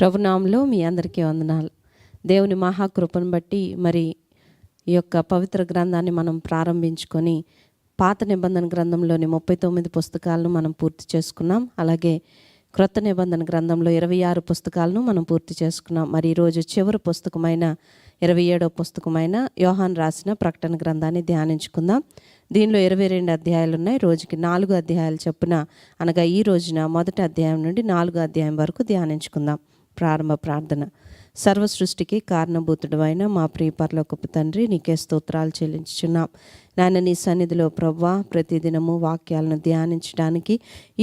ప్రభునామంలో మీ అందరికీ వందనాలు. దేవుని మహాకృపను బట్టి మరి ఈ యొక్క పవిత్ర గ్రంథాన్ని మనం ప్రారంభించుకొని పాత నిబంధన గ్రంథంలోని 39 పుస్తకాలను మనం పూర్తి చేసుకున్నాం. అలాగే క్రొత్త నిబంధన గ్రంథంలో 26 పుస్తకాలను మనం పూర్తి చేసుకున్నాం. మరి ఈరోజు చివరి పుస్తకమైన 27వ పుస్తకమైన యోహాను రాసిన ప్రకటన గ్రంథాన్ని ధ్యానించుకుందాం. దీనిలో 22 అధ్యాయాలు ఉన్నాయి. రోజుకి 4 అధ్యాయాలు చొప్పున, అనగా ఈ రోజున మొదటి అధ్యాయం నుండి 4వ అధ్యాయం వరకు ధ్యానించుకుందాం. ప్రారంభ ప్రార్థన. సర్వ సృష్టికి కారణభూతుడు అయిన మా ప్రియ పరలోకపు తండ్రి, నీకే స్తోత్రాలు చెల్లించుచున్నాం. నాయన, నీ సన్నిధిలో ప్రభువా ప్రతిదినము వాక్యాలను ధ్యానించడానికి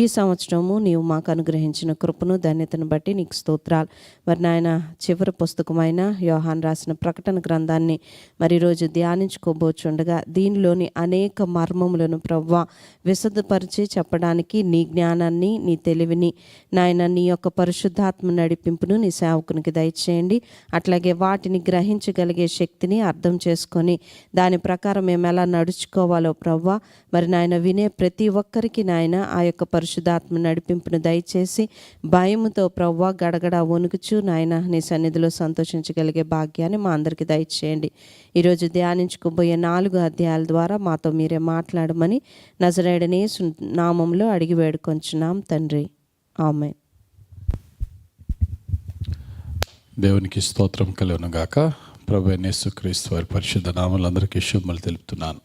ఈ సంవత్సరము నీవు మాకు అనుగ్రహించిన కృపను ధన్యతను బట్టి నీకు స్తోత్రాలు. మరి నాయన, చివరి పుస్తకమైన యోహాను రాసిన ప్రకటన గ్రంథాన్ని మరి ఈరోజు ధ్యానించుకోబోచుండగా దీనిలోని అనేక మర్మములను ప్రభువా విశదపరిచి చెప్పడానికి నీ జ్ఞానాన్ని, నీ తెలివిని, నాయన నీ యొక్క పరిశుద్ధాత్మ నడిపింపును నీ సేవకునికి దయచేయండి. అట్లాగే వాటిని గ్రహించగలిగే శక్తిని అర్థం చేసుకొని దాని ప్రకారం మేము ఎలా నడుచుకోవాలో ప్రభువా మరి నాయన వినే ప్రతి ఒక్కరికి నాయన ఆ యొక్క పరిశుద్ధాత్మ నడిపింపును దయచేసి భయముతో ప్రభువా గడగడ వణుకుచు నాయన నీ సన్నిధిలో సంతోషించగలిగే భాగ్యాన్ని మా అందరికీ దయచేయండి. ఈరోజు ధ్యానించుకోబోయే 4 అధ్యాయాల ద్వారా మాతో మీరే మాట్లాడమని నజరేయుడైన యేసు నామంలో అడిగి వేడుకొంచున్నాం తండ్రి, ఆమేన్. దేవునికి స్తోత్రం కలుగును గాక. ప్రభువైన యేసుక్రీస్తు వారి పరిశుద్ధ నామములో అందరికీ శుభములు తెలుపుతున్నాను.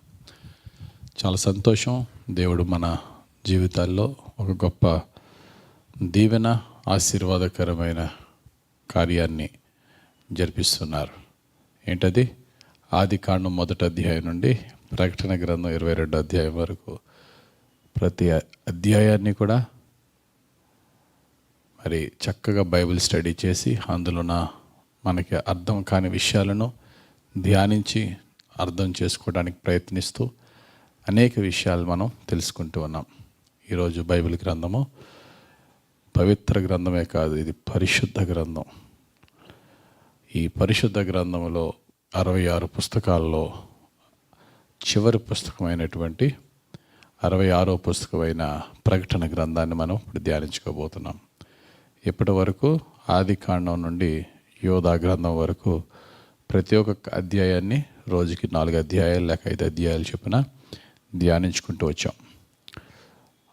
చాలా సంతోషం. దేవుడు మన జీవితాల్లో ఒక గొప్ప దీవెన, ఆశీర్వాదకరమైన కార్యాన్ని జరిపిస్తున్నారు. ఏంటది? ఆది కాండం 1వ అధ్యాయం నుండి ప్రకటన గ్రంథం 22వ అధ్యాయం వరకు ప్రతి అధ్యాయాన్ని కూడా మరి చక్కగా బైబిల్ స్టడీ చేసి అందులో మనకి అర్థం కాని విషయాలను ధ్యానించి అర్థం చేసుకోవడానికి ప్రయత్నిస్తూ అనేక విషయాలు మనం తెలుసుకుంటూ ఉన్నాం. ఈరోజు బైబిల్ గ్రంథము పవిత్ర గ్రంథమే కాదు, ఇది పరిశుద్ధ గ్రంథం. ఈ పరిశుద్ధ గ్రంథంలో 66 పుస్తకాల్లో చివరి పుస్తకమైనటువంటి 66వ పుస్తకమైన ప్రకటన గ్రంథాన్ని మనం ఇప్పుడు ధ్యానించుకోబోతున్నాం. ఇప్పటి వరకు ఆది కాండం నుండి యోధా గ్రంథం వరకు ప్రతి ఒక్క అధ్యాయాన్ని రోజుకి 4 అధ్యాయాలు లేక 5 అధ్యాయాలు చొప్పున ధ్యానించుకుంటూ వచ్చాం.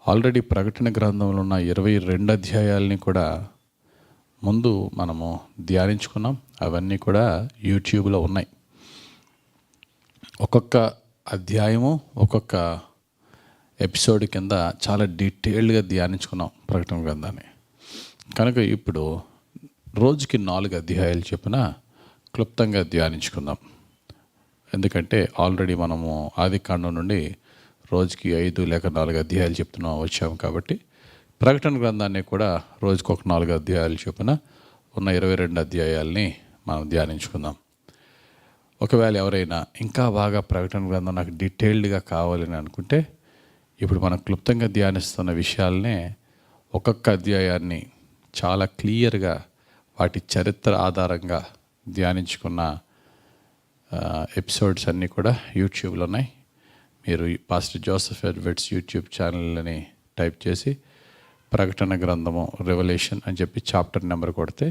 ఆల్రెడీ ప్రకటన గ్రంథంలో ఉన్న 22 అధ్యాయాలని కూడా ముందు మనము ధ్యానించుకున్నాం. అవన్నీ కూడా యూట్యూబ్లో ఉన్నాయి. ఒక్కొక్క అధ్యాయము ఒక్కొక్క ఎపిసోడ్ కింద చాలా డీటెయిల్డ్గా ధ్యానించుకున్నాం ప్రకటన గ్రంథాన్ని. కనుక ఇప్పుడు రోజుకి 4 అధ్యాయాలు చొప్పున క్లుప్తంగా ధ్యానించుకుందాం. ఎందుకంటే ఆల్రెడీ మనము ఆది కాండం నుండి రోజుకి 5 లేక 4 అధ్యాయాలు చెప్తున్నాం వచ్చాము. కాబట్టి ప్రకటన గ్రంథాన్ని కూడా రోజుకి ఒక 4 అధ్యాయాలు చొప్పున ఉన్న 22 అధ్యాయాల్ని మనం ధ్యానించుకుందాం. ఒకవేళ ఎవరైనా ఇంకా బాగా ప్రకటన గ్రంథం నాకు డీటెయిల్డ్గా కావాలని అనుకుంటే ఇప్పుడు మనం క్లుప్తంగా ధ్యానిస్తున్న విషయాలనే ఒక్కొక్క అధ్యాయాన్ని చాలా క్లియర్గా వాటి చరిత్ర ఆధారంగా ధ్యానించుకున్న ఎపిసోడ్స్ అన్నీ కూడా యూట్యూబ్లో ఉన్నాయి. మీరు పాస్టర్ జోసెఫ్ ఎడ్వర్డ్స్ యూట్యూబ్ ఛానల్ని టైప్ చేసి ప్రకటన గ్రంథము రెవల్యూషన్ అని చెప్పి చాప్టర్ నెంబర్ కొడితే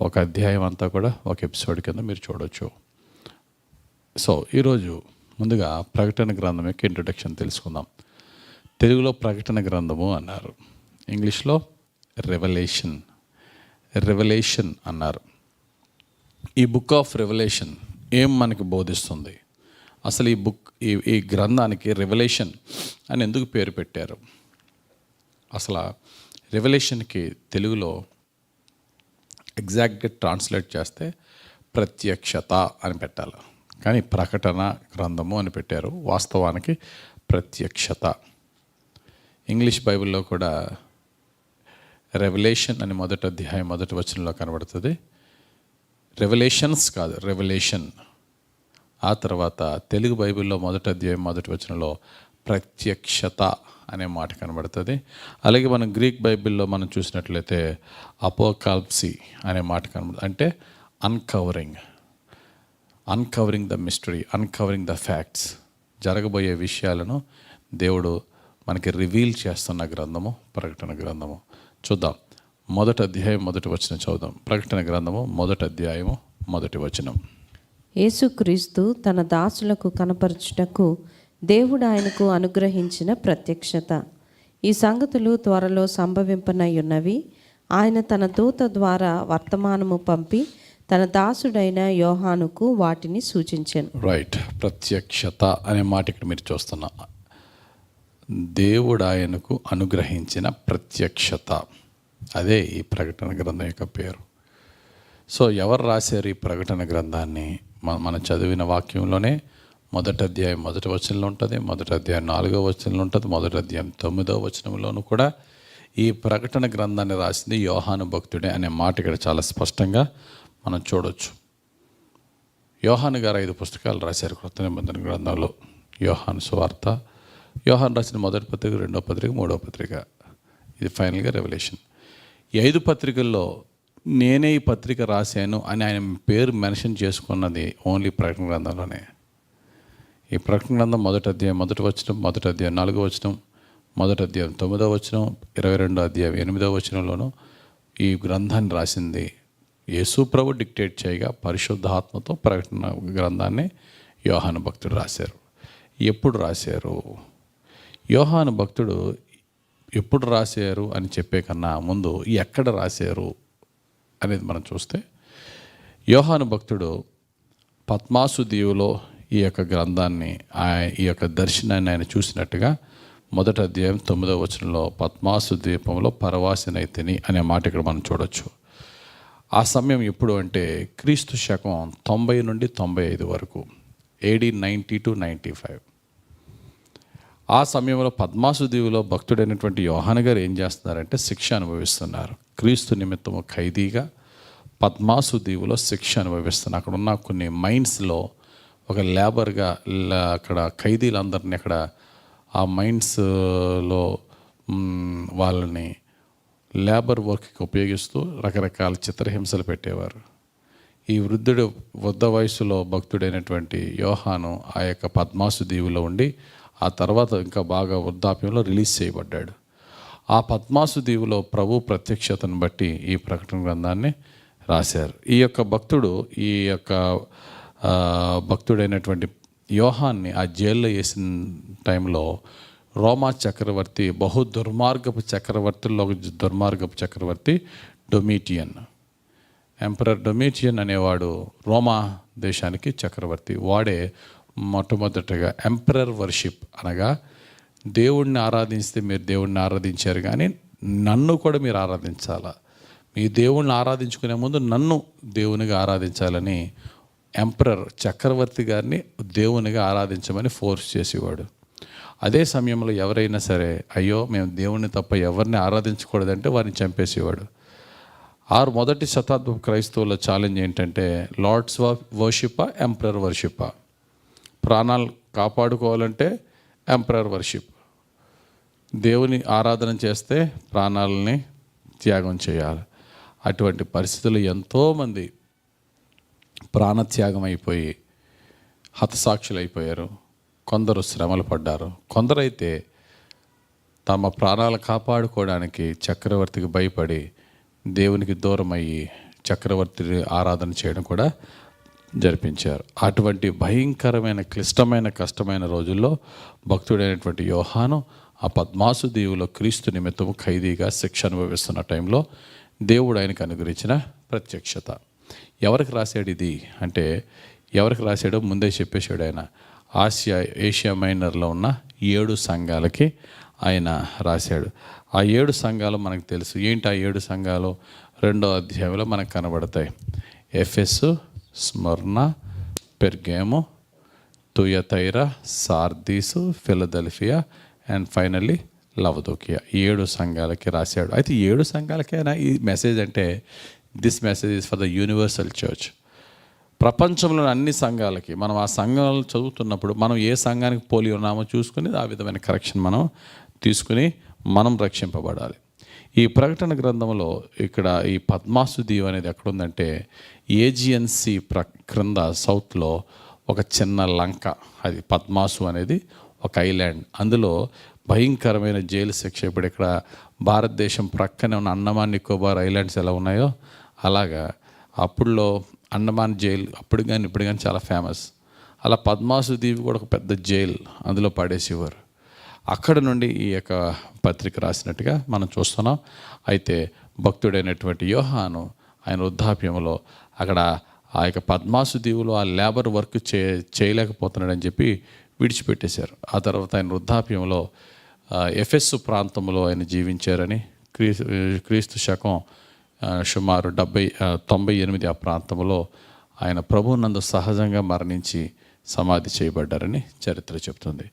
ఒక అధ్యాయం అంతా కూడా ఒక ఎపిసోడ్ కింద మీరు చూడవచ్చు. సో ఈరోజు ముందుగా ప్రకటన గ్రంథం యొక్క ఇంట్రొడక్షన్ తెలుసుకుందాం. తెలుగులో ప్రకటన గ్రంథము అన్నారు, ఇంగ్లీష్లో రెవల్యూషన్ అన్నారు. ఈ బుక్ ఆఫ్ రెవల్యూషన్ ఏం మనకి బోధిస్తుంది? అసలు ఈ గ్రంథానికి రెవల్యూషన్ అని ఎందుకు పేరు పెట్టారు? అసలు రెవల్యూషన్కి తెలుగులో ఎగ్జాక్ట్గా ట్రాన్స్లేట్ చేస్తే ప్రత్యక్షత అని పెట్టాలి, కానీ ప్రకటన గ్రంథము అని పెట్టారు. వాస్తవానికి ప్రత్యక్షత. ఇంగ్లీష్ బైబిల్లో కూడా రెవల్యూషన్ అని 1వ అధ్యాయం 1వ వచనంలో కనబడుతుంది. రెవల్యూషన్స్ కాదు, రెవల్యూషన్. ఆ తర్వాత తెలుగు బైబిల్లో 1వ అధ్యాయం 1వ వచనంలో ప్రత్యక్షత అనే మాట కనబడుతుంది. అలాగే మనం గ్రీక్ బైబిల్లో మనం చూసినట్లయితే అపోకాల్ప్సీ అనే మాట కనబడుతుంది. అంటే uncovering the mystery, uncovering the facts. జరగబోయే విషయాలను దేవుడు మనకి రివీల్ చేస్తున్న గ్రంథము ప్రకటన గ్రంథము. చూద్దాం. మొదటి అధ్యాయం మొదటి వచనం చదువుదాం. ప్రకటన గ్రంథము మొదటి అధ్యాయము మొదటి వచనం. యేసుక్రీస్తు తన దాసులకు కనపరచుటకు దేవుడు ఆయనకు అనుగ్రహించిన ప్రత్యక్షత. ఈ సంగతులు త్వరలో సంభవింపనయ్యున్నవి. ఆయన తన దూత ద్వారా వర్తమానము పంపి తన దాసుడైన యోహానుకు వాటిని సూచించాను. రైట్, ప్రత్యక్షత అనే మాట ఇక్కడ మీరు చూస్తున్నా. దేవుడు ఆయనకు అనుగ్రహించిన ప్రత్యక్షత, అదే ఈ ప్రకటన గ్రంథం యొక్క పేరు. సో ఎవరు రాశారు ఈ ప్రకటన గ్రంథాన్ని? మనం చదివిన వాక్యంలోనే మొదటి అధ్యాయం మొదటి వచనంలో ఉంటుంది, మొదటి అధ్యాయం 4వ వచనంలో ఉంటుంది, మొదటి అధ్యాయం 9వ వచనంలోనూ కూడా ఈ ప్రకటన గ్రంథాన్ని రాసింది యోహాను భక్తుడే అనే మాట ఇక్కడ చాలా స్పష్టంగా మనం చూడవచ్చు. యోహాను గారు 5 పుస్తకాలు రాశారు క్రొత్త నిబంధన గ్రంథంలో. యోహాను సువార్త, యోహాను రాసిన మొదటి పత్రిక, 2వ పత్రిక, 3వ పత్రిక, ఇది ఫైనల్గా రెవల్యూషన్. ఈ 5 పత్రికల్లో నేనే ఈ పత్రిక రాశాను అని ఆయన పేరు మెన్షన్ చేసుకున్నది ఓన్లీ ప్రకటన గ్రంథంలోనే. ఈ ప్రకటన గ్రంథం మొదటి అధ్యాయం మొదటి వచనం, మొదటి అధ్యాయం 4వ వచనం, మొదటి అధ్యాయం 9వ వచనం, 22వ అధ్యాయం 8వ వచనంలోనూ ఈ గ్రంథాన్ని రాసింది యేసు ప్రభు డిక్టేట్ చేయగా పరిశుద్ధాత్మతో ప్రకటన గ్రంథాన్ని యోహాను భక్తుడు రాశారు. ఎప్పుడు రాశారు? యోహాను భక్తుడు ఎప్పుడు రాశారు అని చెప్పే కన్నా ముందు ఎక్కడ రాశారు అనేది మనం చూస్తే, యోహాను భక్తుడు పద్మాసు దీవులో ఈ యొక్క గ్రంథాన్ని, ఈ యొక్క దర్శనాన్ని ఆయన చూసినట్టుగా మొదటి అధ్యాయం 9వ వచనంలో పద్మాసు ద్వీపంలో పరవాసినైతిని అనే మాట ఇక్కడ మనం చూడొచ్చు. ఆ సమయం ఎప్పుడు అంటే క్రీస్తు శకం 90 నుండి 95 వరకు, AD 90 to 95. ఆ సమయంలో పద్మాసు దీవులో భక్తుడైనటువంటి యోహాను గారు ఏం చేస్తున్నారంటే శిక్ష అనుభవిస్తున్నారు. క్రీస్తు నిమిత్తము ఖైదీగా పద్మాసు దీవులో శిక్ష అనుభవిస్తున్నారు. అక్కడ ఉన్న కొన్ని మైన్స్లో ఒక లేబర్గా అక్కడ ఖైదీలందరినీ అక్కడ ఆ మైన్స్లో వాళ్ళని లేబర్ వర్క్కి ఉపయోగిస్తూ రకరకాల చిత్రహింసలు పెట్టేవారు. ఈ వృద్ధ వయసులో భక్తుడైనటువంటి యోహాను ఆ యొక్క పద్మాసు దీవులో ఉండి ఆ తర్వాత ఇంకా బాగా వృద్ధాప్యంలో రిలీజ్ చేయబడ్డాడు. ఆ పద్మాసు దీవులో ప్రభు ప్రత్యక్షతను బట్టి ఈ ప్రకటన గ్రంథాన్ని రాశారు. ఈ యొక్క భక్తుడైనటువంటి యోహాన్ని ఆ జైల్లో వేసిన టైంలో రోమా చక్రవర్తి, బహు దుర్మార్గపు చక్రవర్తుల్లో ఒక దుర్మార్గపు చక్రవర్తి డొమిటియన్, ఎంపరర్ డొమిటియన్ అనేవాడు రోమా దేశానికి చక్రవర్తి. వాడే మొట్టమొదటిగా ఎంపరర్ వర్షిప్ అనగా దేవుణ్ణి ఆరాధిస్తే మీరు దేవుణ్ణి ఆరాధించారు కానీ నన్ను కూడా మీరు ఆరాధించాలా, మీ దేవుణ్ణి ఆరాధించుకునే ముందు నన్ను దేవునిగా ఆరాధించాలని ఎంపరర్ చక్రవర్తి గారిని దేవునిగా ఆరాధించమని ఫోర్స్ చేసేవాడు. అదే సమయంలో ఎవరైనా సరే అయ్యో మేము దేవుణ్ణి తప్ప ఎవరిని ఆరాధించకూడదంటే వారిని చంపేసేవాడు. మొదటి శతాబ్దపు క్రైస్తవుల ఛాలెంజ్ ఏంటంటే లార్డ్స్ వర్షిప్పా, ఎంపరర్ వర్షిప్పా? ప్రాణాలు కాపాడుకోవాలంటే ఎంపరర్ వర్షిప్, దేవుని ఆరాధన చేస్తే ప్రాణాలని త్యాగం చేయాలి. అటువంటి పరిస్థితులు ఎంతోమంది ప్రాణత్యాగం అయిపోయి హతసాక్షులు అయిపోయారు. కొందరు శ్రమలు పడ్డారు. కొందరైతే తమ ప్రాణాలు కాపాడుకోవడానికి చక్రవర్తికి భయపడి దేవునికి దూరం అయ్యి చక్రవర్తిని ఆరాధన చేయడం కూడా జరిపించారు. అటువంటి భయంకరమైన క్లిష్టమైన కష్టమైన రోజుల్లో భక్తుడైనటువంటి యోహాను ఆ పద్మాసు దీవులో క్రీస్తు నిమిత్తము ఖైదీగా శిక్ష అనుభవిస్తున్న టైంలో దేవుడు ఆయనకు అనుగ్రహించిన ప్రత్యక్షత. ఎవరికి రాశాడు ఇది అంటే, ఎవరికి రాశాడో ముందే చెప్పేశాడు ఆయన. ఏషియా మైనర్లో ఉన్న 7 సంఘాలకి ఆయన రాశాడు. ఆ 7 సంఘాలు మనకు తెలుసు. ఏంటి ఆ 7 సంఘాలు? 2వ అధ్యాయంలో మనకు కనబడతాయి. ఎఫెసు, స్మర్ణ, పెర్గేము, తుయతైర, సార్దీసు, ఫిలదెల్ఫియా అండ్ ఫైనల్లీ లవదోకియా. 7 సంఘాలకి రాశాడు. అయితే 7 సంఘాలకైనా ఈ మెసేజ్ అంటే this message is for the universal church. ప్రపంచంలోని అన్ని సంఘాలకి మనం ఆ సంఘాలు చదువుతున్నప్పుడు మనం ఏ సంఘానికి పోలి ఉన్నామో చూసుకుని ఆ విధమైన కరెక్షన్ మనం తీసుకుని మనం రక్షింపబడాలి. ఈ ప్రకటన గ్రంథంలో ఇక్కడ ఈ పద్మాసు దీవు అనేది ఎక్కడుందంటే ఏజియన్సీ క్రింద సౌత్లో ఒక చిన్న లంక, అది పద్మాసు అనేది ఒక ఐలాండ్, అందులో భయంకరమైన జైలు శిక్ష. ఇప్పుడు ఇక్కడ భారతదేశం ప్రక్కనే ఉన్న అండమాన్ నికోబార్ ఐలాండ్స్ ఎలా ఉన్నాయో అలాగా అప్పుడులో అండమాన్ జైలు అప్పుడు కానీ ఇప్పుడు కానీ చాలా ఫేమస్. అలా పద్మాసు దీవి కూడా ఒక పెద్ద జైలు, అందులో పడేసేవారు. అక్కడ నుండి ఈ యొక్క పత్రిక రాసినట్టుగా మనం చూస్తున్నాం. అయితే భక్తుడైనటువంటి యోహాను ఆయన వృద్ధాప్యంలో అక్కడ ఆ యొక్క పద్మాసు దీవులో ఆ లేబర్ వర్క్ చేయలేకపోతున్నాడని చెప్పి విడిచిపెట్టేశారు. ఆ తర్వాత ఆయన వృద్ధాప్యంలో ఎఫెస్సు ప్రాంతంలో ఆయన జీవించారని క్రీస్తు శకం సుమారు 98 ఆ ప్రాంతంలో ఆయన ప్రభువునందు సహజంగా మరణించి సమాధి చేయబడ్డారని చరిత్ర చెప్తుంది.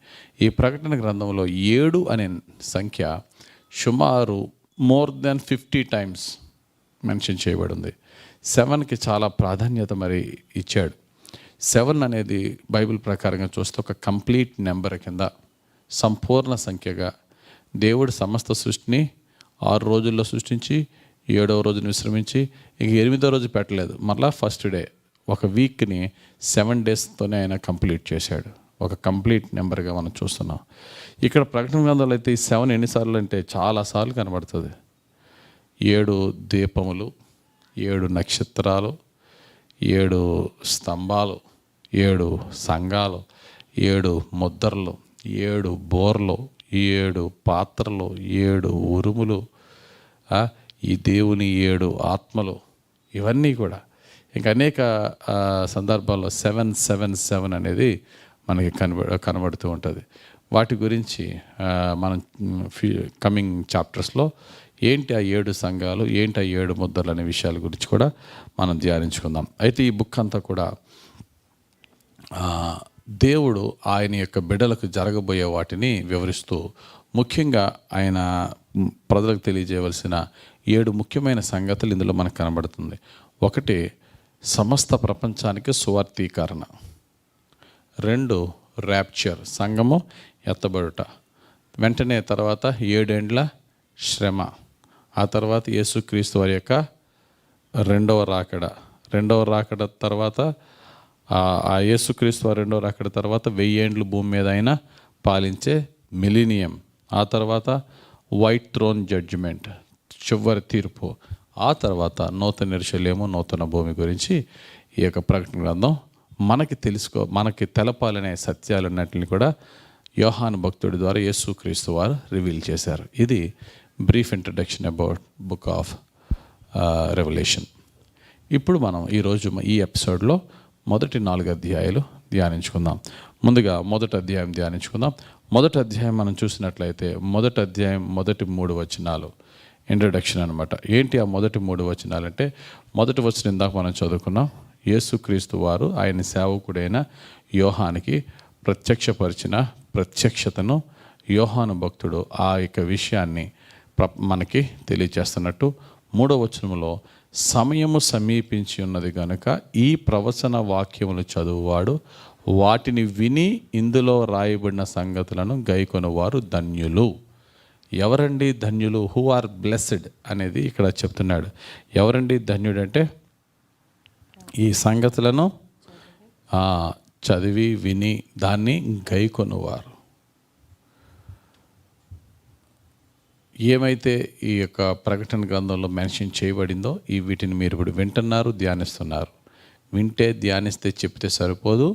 ఈ ప్రకటన గ్రంథంలో 7 అనే సంఖ్య సుమారు మోర్ దెన్ 50 టైమ్స్ మెన్షన్ చేయబడింది. 7కి చాలా ప్రాధాన్యత మరి ఇచ్చాడు. 7 అనేది బైబిల్ ప్రకారంగా చూస్తే ఒక కంప్లీట్ నెంబర్ కింద, సంపూర్ణ సంఖ్యగా దేవుడు సమస్త సృష్టిని 6 రోజుల్లో సృష్టించి 7వ రోజున విశ్రమించి ఇంక 8వ రోజు పెట్టలేదు. మరలా ఫస్ట్ డే ఒక వీక్ని 7 డేస్తోనే ఆయన కంప్లీట్ చేశాడు. ఒక కంప్లీట్ నెంబర్గా మనం చూస్తున్నాం. ఇక్కడ ప్రకటన గ్రంథంలో అయితే ఈ 7 ఎన్నిసార్లు అంటే చాలాసార్లు కనబడుతుంది. 7 దీపములు, 7 నక్షత్రాలు, 7 స్తంభాలు, 7 సంఘాలు, 7 ముద్రలు, 7 బోర్లు, 7 పాత్రలు, 7 ఉరుములు, ఈ దేవుని 7 ఆత్మలు, ఇవన్నీ కూడా ఇంకా అనేక సందర్భాల్లో 777 అనేది మనకి కనబడుతూ ఉంటుంది. వాటి గురించి మనం కమింగ్ చాప్టర్స్లో ఏంటి ఆ 7 సంఘాలు, ఏంటి ఆ 7 ముద్రలు అనే విషయాల గురించి కూడా మనం ధ్యానించుకుందాం. అయితే ఈ బుక్ అంతా కూడా దేవుడు ఆయన యొక్క బిడ్డలకు జరగబోయే వాటిని వివరిస్తూ ముఖ్యంగా ఆయన ప్రజలకు తెలియజేయవలసిన 7 ముఖ్యమైన సంగతులు ఇందులో మనకు కనబడుతుంది. ఒకటి, సమస్త ప్రపంచానికి సువార్తీకరణ. 2, ర్యాప్చర్, సంఘము ఎత్తబడుట. వెంటనే తర్వాత 7 ఏండ్ల శ్రమ. ఆ తర్వాత యేసుక్రీస్తు వారి యొక్క రెండవ రాకడ తర్వాత ఆ యేసుక్రీస్తు వారి రెండవ రాకడ తర్వాత 1000 ఏండ్లు భూమి మీద ఆయన పాలించే మిలీనియం. ఆ తర్వాత వైట్ థ్రోన్ జడ్జిమెంట్, చివరి తీర్పు. ఆ తర్వాత నూతన యెరూషలేము, నూతన భూమి గురించి ఈ యొక్క ప్రకటన గ్రంథం మనకి తెలపాలనే సత్యాలన్నింటినీ కూడా యోహాను భక్తుడి ద్వారా యేసుక్రీస్తు వారు రివీల్ చేశారు. ఇది brief introduction about book of revolution. ఇప్పుడు మనం ఈరోజు ఈ ఎపిసోడ్లో మొదటి 4 అధ్యాయాలు ధ్యానించుకుందాం. ముందుగా మొదటి అధ్యాయం ధ్యానించుకుందాం. మొదటి అధ్యాయం మనం చూసినట్లయితే మొదటి అధ్యాయం మొదటి 3 వచనాలు ఇంట్రడక్షన్ అనమాట. ఏంటి ఆ మొదటి 3 వచనాలు అంటే, మొదటి వచనం ఇందాక మనం చదువుకున్నాం. యేసుక్రీస్తు వారు ఆయన సేవకుడైన యోహానికి ప్రత్యక్షపరిచిన ప్రత్యక్షతను యోహాను భక్తుడు ఆ యొక్క విషయాన్ని మనకి తెలియచేస్తున్నట్టు 3వ వచనంలో, సమయము సమీపించి ఉన్నది కనుక ఈ ప్రవచన వాక్యములు చదువువాడు వాటిని విని ఇందులో రాయబడిన సంగతులను గైకొనువారు ధన్యులు. ఎవరండి ధన్యులు? హూ ఆర్ బ్లెస్డ్ అనేది ఇక్కడ చెప్తున్నాడు. ఎవరండి ధన్యుడు అంటే, ఈ సంగతులను చదివి విని దాన్ని గైకొనువారు. ఏమైతే ఈ యొక్క ప్రకటన గ్రంథంలో మెన్షన్ చేయబడిందో వీటిని మీరు ఇప్పుడు వింటున్నారు, ధ్యానిస్తున్నారు. వింటే ధ్యానిస్తే చెప్తే సరిపోదు,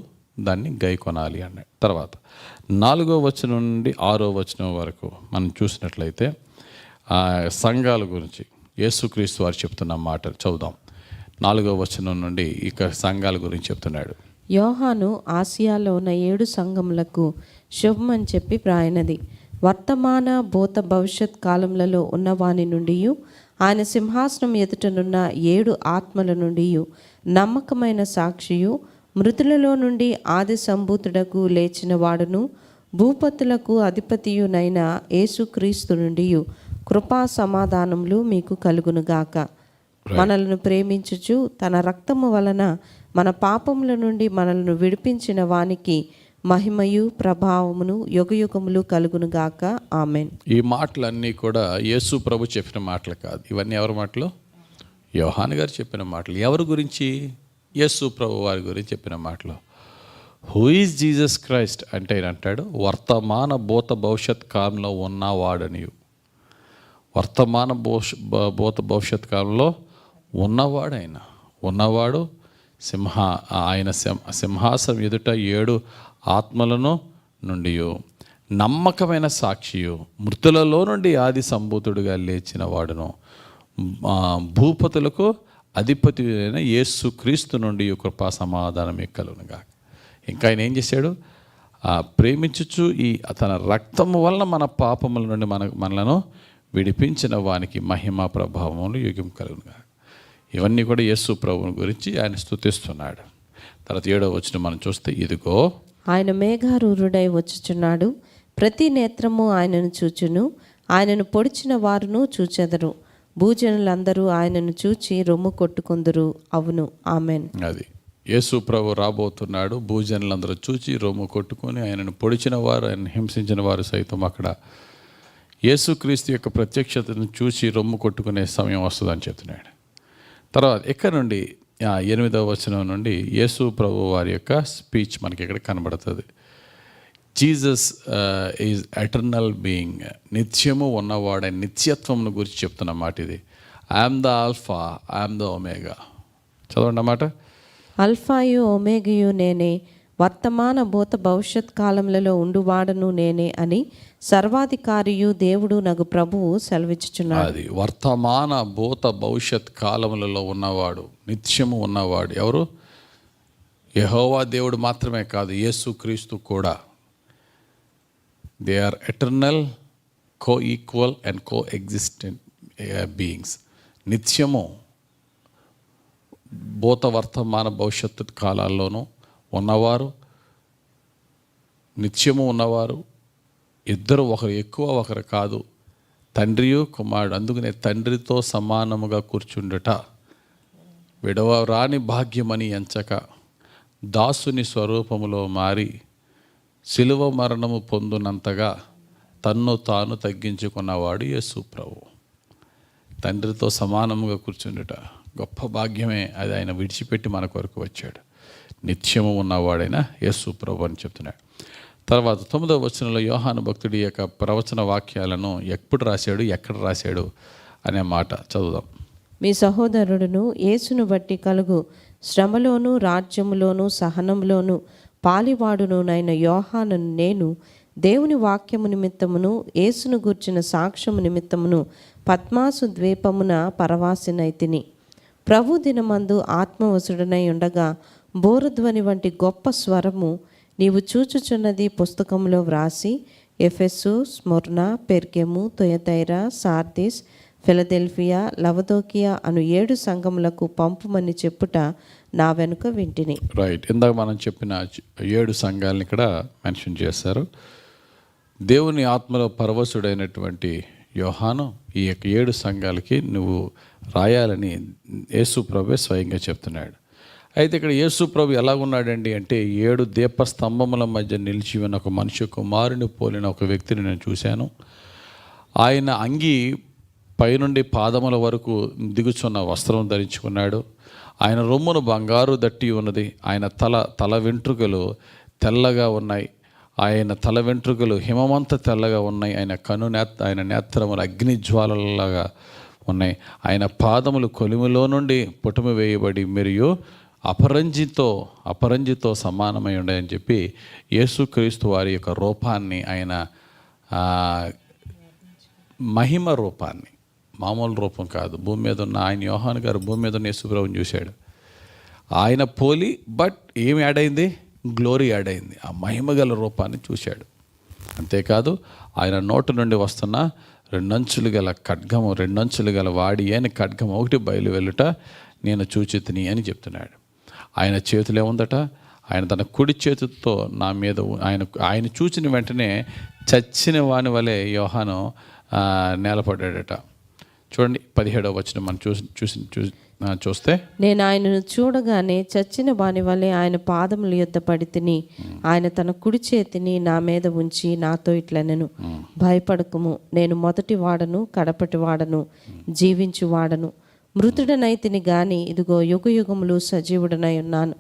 దాన్ని గైకొనాలి అన్నాడు. తర్వాత 4వ వచనం నుండి 6వ వచనం వరకు మనం చూసినట్లయితే సంఘాల గురించి యేసుక్రీస్తు వారు చెప్తున్న మాటలు చదువుదాం. 4వ వచనం నుండి ఇక సంఘాల గురించి చెప్తున్నాడు. యోహాను ఆసియాలో ఉన్న 7 సంఘములకు శుభమని చెప్పి వ్రాయినది. వర్తమాన భూత భవిష్యత్ కాలములలో ఉన్నవాని నుండి, ఆయన సింహాసనం ఎదుటనున్న 7 ఆత్మల నుండి, నమ్మకమైన సాక్షియు, మృతులలో నుండి ఆది సంభూతుడకు లేచిన వాడును, భూపతులకు అధిపతియునైన యేసుక్రీస్తు నుండి కృపా సమాధానములు మీకు కలుగునుగాక. మనలను ప్రేమించుచు తన రక్తము వలన మన పాపముల నుండి మనలను విడిపించిన వానికి మహిమయు ప్రభావమును యుగయుగములు కలుగునుగాక. ఆమెన్. ఈ మాటలన్నీ కూడా యేసు ప్రభు చెప్పిన మాటలు కాదు. ఇవన్నీ ఎవరి మాటలు? యోహాను గారు చెప్పిన మాటలు. ఎవరి గురించి? యేసు ప్రభు వారి గురించి చెప్పిన మాటలు. హూ ఈజ్ జీసస్ క్రైస్ట్ అంటే ఆయన అంటాడు, వర్తమాన భూత భవిష్యత్ కాలంలో ఉన్నవాడనియు. వర్తమాన భూత భవిష్యత్ కాలంలో ఉన్నవాడు ఆయన సింహాసనం ఎదుట 7 ఆత్మలను నుండి నమ్మకమైన సాక్షియు, మృతులలో నుండి ఆది సంభూతుడిగా లేచిన వాడును, భూపతులకు అధిపతి అయిన యేసు క్రీస్తు నుండి కృపా సమాధానం కలుగునుగా. ఇంకా ఆయన ఏం చేశాడు? ప్రేమించుచు తన రక్తము వలన మన పాపముల నుండి మనలను విడిపించిన వానికి మహిమ ప్రభావములు యుగం కలుగునుగా. ఇవన్నీ కూడా యేసు ప్రభువుని గురించి ఆయన స్తుతిస్తున్నాడు. తర్వాత 7వ వచనం మనం చూస్తే, ఇదిగో ఆయన మేఘారూరుడై వచ్చుచున్నాడు, ప్రతి నేత్రము ఆయనను చూచును, ఆయనను పొడిచిన వారును చూచెదరు, భూజనులందరూ ఆయనను చూచి రొమ్ము కొట్టుకొందురు. అవును, ఆమెన్. అది యేసు ప్రభు రాబోతున్నాడు. భూజనులందరూ చూచి రొమ్ము కొట్టుకొని ఆయనను పొడిచిన వారు, ఆయన హింసించిన వారు సైతం అక్కడ యేసుక్రీస్తు యొక్క ప్రత్యక్షతను చూసి రొమ్ము కొట్టుకునే సమయం వస్తుందని చెప్తున్నాడు. తర్వాత ఇక్కడ నుండి 8వ వచనం నుండి యేసు ప్రభు వారి యొక్క స్పీచ్ మనకి ఇక్కడ కనబడుతుంది. జీసస్ ఈజ్ ఎటర్నల్ బీయింగ్, నిత్యము ఉన్నవాడే నిత్యత్వంను గురించి చెప్తున్న మాట ఇది. I'm the alpha, I'm the omega. చదవండి అన్నమాట. అల్ఫాయు ఒమేగయు నేనే, వర్తమాన భూత భవిష్యత్ కాలములలో ఉండువాడను నేనే అని సర్వాధికారియు దేవుడు నగు ప్రభువు సెలవిచ్చుచున్నాడు. అది వర్తమాన భూత భవిష్యత్ కాలములలో ఉన్నవాడు, నిత్యము ఉన్నవాడు ఎవరు? యెహోవా దేవుడు మాత్రమే కాదు, యేసు క్రీస్తు కూడా. They are eternal, coequal and coexistent beings. నిత్యము భూత వర్తమాన భవిష్యత్తు కాలాల్లోనూ ఉన్నవారు, నిత్యము ఉన్నవారు. ఇద్దరు, ఒకరు ఎక్కువ ఒకరు కాదు, తండ్రియు కుమారుడు. అందుకనే తండ్రితో సమానముగా కూర్చుండుట విడవరాని భాగ్యమని ఎంచక దాసుని స్వరూపములో మారి శిలువ మరణము పొందునంతగా తన్ను తాను తగ్గించుకున్నవాడు యేసు ప్రభువు. తండ్రితో సమానముగా కూర్చుండుట గొప్ప భాగ్యమే. అది ఆయన విడిచిపెట్టి మన కొరకు వచ్చాడు. నిత్యము ఉన్నవాడైన యేసు ప్రభు అని చెప్తున్నాడు. తర్వాత 9వ వచనంలో యోహాను భక్తుడి యొక్క ప్రవచన వాక్యాలను ఎప్పుడు రాశాడు, ఎక్కడ రాశాడు అనే మాట చదువుదాం. మీ సహోదరుడును యేసును బట్టి కలుగు శ్రమలోను రాజ్యములోను సహనంలోను పాలివాడునునైన యోహానును నేను దేవుని వాక్యము నిమిత్తమును యేసును గూర్చిన సాక్ష్యము నిమిత్తమును పద్మాసు ద్వీపమున పరవాసినైతిని. ప్రభు దినమందు ఆత్మవశుడనై ఉండగా బోరుధ్వని వంటి గొప్ప స్వరము నీవు చూచుచున్నది పుస్తకంలో వ్రాసి ఎఫెసు, Smyrna, Pergamum, Thyatira, Sardis, Philadelphia, లవదోకియా అను 7 సంఘములకు పంపుమని చెప్పుట నా వెనుక వింటిని. రైట్, ఇందాక మనం చెప్పిన 7 సంఘాలను ఇక్కడ మెన్షన్ చేశారు. దేవుని ఆత్మలో పరవశుడైనటువంటి యోహాను ఈ యొక్క 7 సంఘాలకి నువ్వు రాయాలని యేసు ప్రభువే స్వయంగా చెప్తున్నాడు. అయితే ఇక్కడ యేసు ప్రభు ఎలా ఉన్నాడండి అంటే 7 దీపస్తంభముల మధ్య నిలిచి ఉన్న ఒక మనిషి కుమారుని పోలిన ఒక వ్యక్తిని నేను చూశాను. ఆయన అంగి పైనుండి పాదముల వరకు దిగుచున్న వస్త్రం ధరించుకున్నాడు. ఆయన రొమ్మును బంగారు దట్టి ఉన్నది. ఆయన తల వెంట్రుకలు తెల్లగా ఉన్నాయి. ఆయన తల వెంట్రుకలు హిమమంత తెల్లగా ఉన్నాయి. ఆయన నేత్రములు అగ్నిజ్వాలలాగా ఉన్నాయి. ఆయన పాదములు కొలిమిలో నుండి పుటమి వేయబడి మరియు అపరంజితో సమానమై ఉన్నాయని చెప్పి యేసుక్రీస్తు వారి యొక్క రూపాన్ని, ఆయన మహిమ రూపాన్ని, మామూలు రూపం కాదు, భూమి మీద ఉన్న ఆయన యోహాను గారు భూమి మీద ఉన్న యేసుప్రభుని చూశాడు. ఆయన పోలి, బట్ ఏమి యాడ్ అయింది? గ్లోరీ యాడ్ అయింది. ఆ మహిమగల రూపాన్ని చూశాడు. అంతేకాదు ఆయన నోటి నుండి వస్తున్న 2 అంచులు గల ఖడ్గము, 2 అంచులు గల వాడి అని ఖడ్గం ఒకటి బయలు వెళ్ళుట నేను చూచితిని అని చెప్తున్నాడు. ఆయన చేతులు ఏముందట? ఆయన తన కుడి చేతితో నా మీద ఆయన చూచిన వెంటనే చచ్చిన వాని వలె యోహాను నేలపడ్డాడట. చూడండి 17వ వచనం మనం చూస్తే, నేను ఆయనను చూడగానే చచ్చిన వాని వలె ఆయన పాదముల యొద్ద పడి తిని ఆయన తన కుడి చేతిని నా మీద ఉంచి నాతో ఇట్లనెను, భయపడకుము, నేను మొదటి వాడను కడపటి వాడను జీవించు వాడను, మృతుడనైతిని గాని ఇదిగో యుగయుగములు సజీవుడనై ఉన్నాను,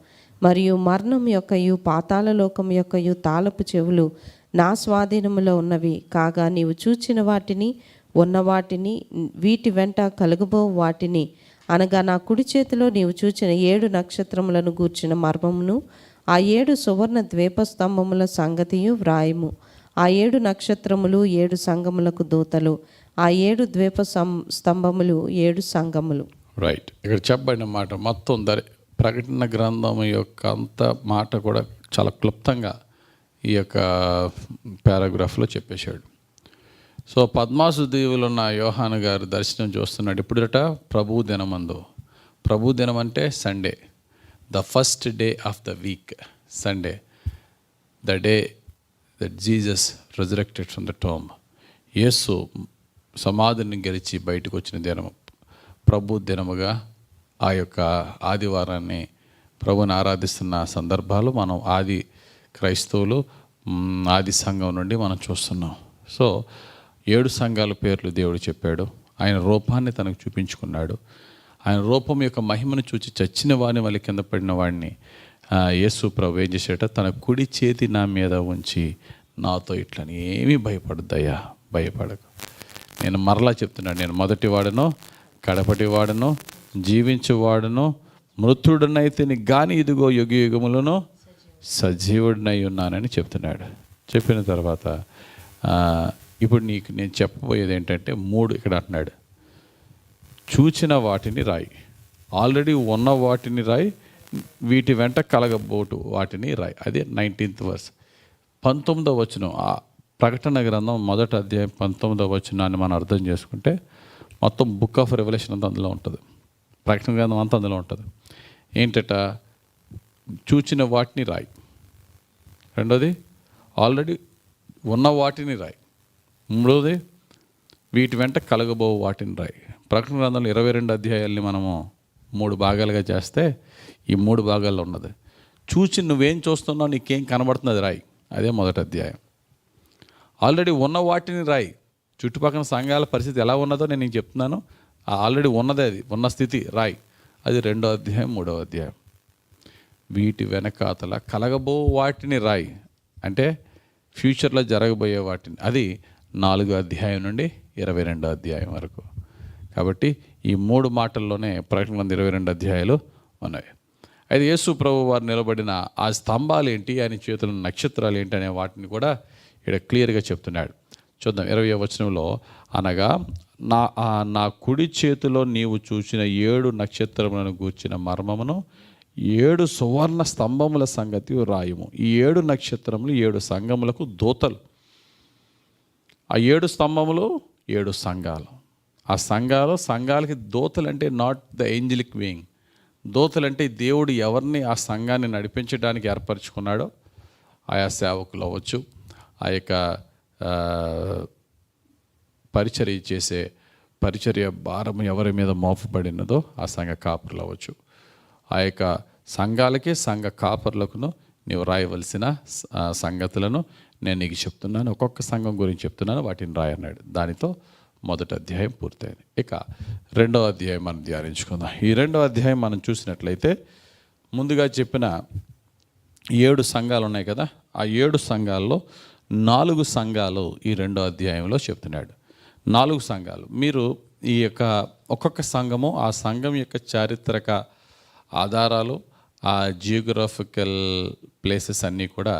మరియు మరణం యొక్కయు పాతాళ లోకం యొక్కయు తాళపు చెవులు నా స్వాధీనములో ఉన్నవి. కాగా నీవు చూచిన వాటిని, ఉన్న వాటిని, వీటి వెంట కలుగబో వాటిని, అనగా నా కుడి చేతిలో నీవు చూచిన 7 నక్షత్రములను గూర్చిన మర్మమును, ఆ 7 సువర్ణ ద్వీపస్తంభముల సంగతియు వ్రాయము. ఆ 7 నక్షత్రములు 7 సంఘములకు దూతలు, ఆ 7 ద్వీప స్తంభములు 7 సంఘములు. రైట్. ఇక్కడ చెప్పబడిన మాట మొత్తం ప్రకటన గ్రంథం యొక్క అంత మాట కూడా చాలా క్లుప్తంగా ఈ యొక్క పారాగ్రాఫ్లో చెప్పేశాడు. సో పద్మాసు దీవులు ఉన్న యోహాను గారు దర్శనం చూస్తున్నాడు. ఇప్పుడట ప్రభు దినమందు. ప్రభు దినం అంటే Sunday, the first day of the week, Sunday, the day that Jesus resurrected from the tomb. యేసు సమాధిని గెలిచి బయటకు వచ్చిన దినము ప్రభు దినముగా ఆ యొక్క ఆదివారాన్ని ప్రభుని ఆరాధిస్తున్న సందర్భాలు మనం ఆది క్రైస్తవులు ఆది సంఘం నుండి మనం చూస్తున్నాం. సో 7 సంఘాల పేర్లు దేవుడు చెప్పాడు. ఆయన రూపాన్ని తనకు చూపించుకున్నాడు. ఆయన రూపం యొక్క మహిమను చూచి చచ్చిన వాడిని మళ్ళీ కింద పడిన వాడిని యేసు ప్రభు ఏం చేసేట తన కుడి చేతి నా మీద ఉంచి నాతో ఇట్లని ఏమీ భయపడద్దయ్యా, భయపడకు. నేను మరలా చెప్తున్నాను, నేను మొదటి వాడను, కడపటి వాడను, జీవించువాడును, మృతుడునైతే కానీ ఇదిగో యుగ యుగములను సజీవుడినై ఉన్నానని చెప్తున్నాడు. చెప్పిన తర్వాత ఇప్పుడు నీకు నేను చెప్పబోయేది ఏంటంటే 3 ఇక్కడ అంటున్నాడు. చూచిన వాటిని రాయి, ఆల్రెడీ ఉన్న వాటిని రాయి, వీటి వెంట కలగబోటు వాటిని రాయి. అదే 19th వర్స్. 19వ వచనం, ఆ ప్రకటన గ్రంథం 1వ అధ్యాయం 19వ వచనాన్ని మనం అర్థం చేసుకుంటే మొత్తం బుక్ ఆఫ్ రెవల్యూషన్ అంతా అందులో ఉంటుంది. ప్రకటన గ్రంథం అంతా అందులో ఉంటుంది. ఏంటట? చూచిన వాటిని రాయి. రెండోది ఆల్రెడీ ఉన్న వాటిని రాయి. మూడోది వీటి వెంట కలగబో వాటిని రాయి. ప్రకటన గ్రంథంలో 22 అధ్యాయాల్ని మనము 3 భాగాలుగా చేస్తే ఈ 3 భాగాల్లో ఉన్నది. చూచి నువ్వేం చూస్తున్నావు, నీకేం కనబడుతున్నది రాయి. అదే 1వ అధ్యాయం. ఆల్రెడీ ఉన్న వాటిని రాయి. చుట్టుపక్కల సంఘాల పరిస్థితి ఎలా ఉన్నదో నేను నీకు చెప్తున్నాను. ఆల్రెడీ ఉన్నదే, అది ఉన్న స్థితి రాయి. అది 2వ అధ్యాయం 3వ అధ్యాయం. వీటి వెనకాతల కలగబో వాటిని రాయి అంటే ఫ్యూచర్లో జరగబోయే వాటిని. అది 4వ అధ్యాయం నుండి 22వ అధ్యాయం వరకు. కాబట్టి ఈ 3 మాటల్లోనే ప్రకటన 22 అధ్యాయాలు ఉన్నాయి. అయితే యేసు ప్రభు వారు నిలబడిన ఆ స్తంభాలు ఏంటి, ఆయన చేతుల నక్షత్రాలు ఏంటి అనే వాటిని కూడా ఇక్కడ క్లియర్గా చెప్తున్నాడు. చూద్దాం 20వ వచనంలో, అనగా నా కుడి చేతిలో నీవు చూసిన 7 నక్షత్రములను గూర్చిన మర్మమును 7 సువర్ణ స్తంభముల సంగతి రాయము. ఈ 7 నక్షత్రములు 7 సంఘములకు దూతలు. ఆ 7 స్తంభములు 7 సంఘాలు. ఆ సంఘాలకి దూతలు అంటే నాట్ ద ఏంజలిక్ వింగ్. దూతలు అంటే దేవుడు ఎవరిని ఆ సంఘాన్ని నడిపించడానికి ఏర్పరచుకున్నాడో ఆయా సేవకులు అవ్వచ్చు, ఆ యొక్క పరిచర్య చేసే పరిచర్య భారం ఎవరి మీద మోపబడినదో ఆ సంఘ కాపరులు అవ్వచ్చు. ఆ యొక్క సంఘాలకి సంఘ కాపర్లకును నీవు రాయవలసిన సంగతులను నేను నీకు చెప్తున్నాను. ఒక్కొక్క సంఘం గురించి చెప్తున్నాను, వాటిని రాయన్నాడు. దానితో 1వ అధ్యాయం పూర్తయింది. ఇక 2వ అధ్యాయం మనం ధ్యానించుకుందాం. ఈ 2వ అధ్యాయం మనం చూసినట్లయితే ముందుగా చెప్పిన 7 సంఘాలు ఉన్నాయి కదా, ఆ 7 సంఘాల్లో 4 సంఘాలు ఈ 2వ అధ్యాయంలో చెప్తున్నాడు. 4 సంఘాలు. మీరు ఈ యొక్క ఒక్కొక్క సంఘము ఆ సంఘం యొక్క చారిత్రక ఆధారాలు, ఆ జియోగ్రాఫికల్ ప్లేసెస్ అన్నీ కూడా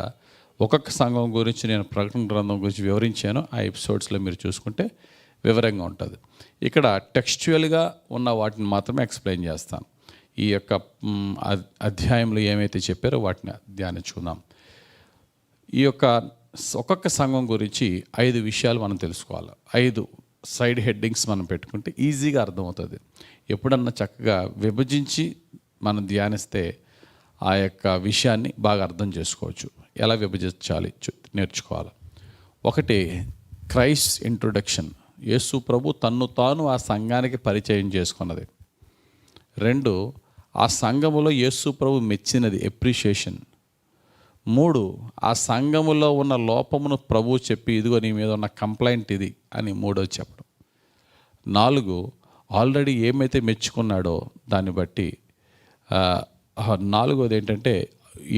ఒక్కొక్క సంఘం గురించి నేను ప్రకటన గ్రంథం గురించి వివరించాను. ఆ ఎపిసోడ్స్లో మీరు చూసుకుంటే వివరంగా ఉంటుంది. ఇక్కడ టెక్స్చువల్గా ఉన్న వాటిని మాత్రమే ఎక్స్ప్లెయిన్ చేస్తాను. ఈ యొక్క అధ్యాయంలో ఏమైతే చెప్పారో వాటిని ధ్యానించుకుందాం. ఈ యొక్క ఒక్కొక్క సంఘం గురించి 5 విషయాలు మనం తెలుసుకోవాలి. 5 సైడ్ హెడ్డింగ్స్ మనం పెట్టుకుంటే ఈజీగా అర్థమవుతుంది. ఎప్పుడన్నా చక్కగా విభజించి మనం ధ్యానిస్తే ఆ యొక్క విషయాన్ని బాగా అర్థం చేసుకోవచ్చు. ఎలా విభజించాలి నేర్చుకోవాలి. 1 క్రైస్ట్ ఇంట్రొడక్షన్. యేసు ప్రభు తన్ను తాను ఆ సంఘానికి పరిచయం చేసుకున్నది. 2 ఆ సంఘములో యేసు ప్రభు మెచ్చినది, ఎప్రిషియేషన్. 3 ఆ సంఘములో ఉన్న లోపమును ప్రభువు చెప్పి ఇదిగో నీ మీద ఉన్న కంప్లైంట్ ఇది అని 3 చెప్పడం. 4 ఆల్రెడీ ఏమైతే మెచ్చుకున్నాడో దాన్ని బట్టి నాలుగోది ఏంటంటే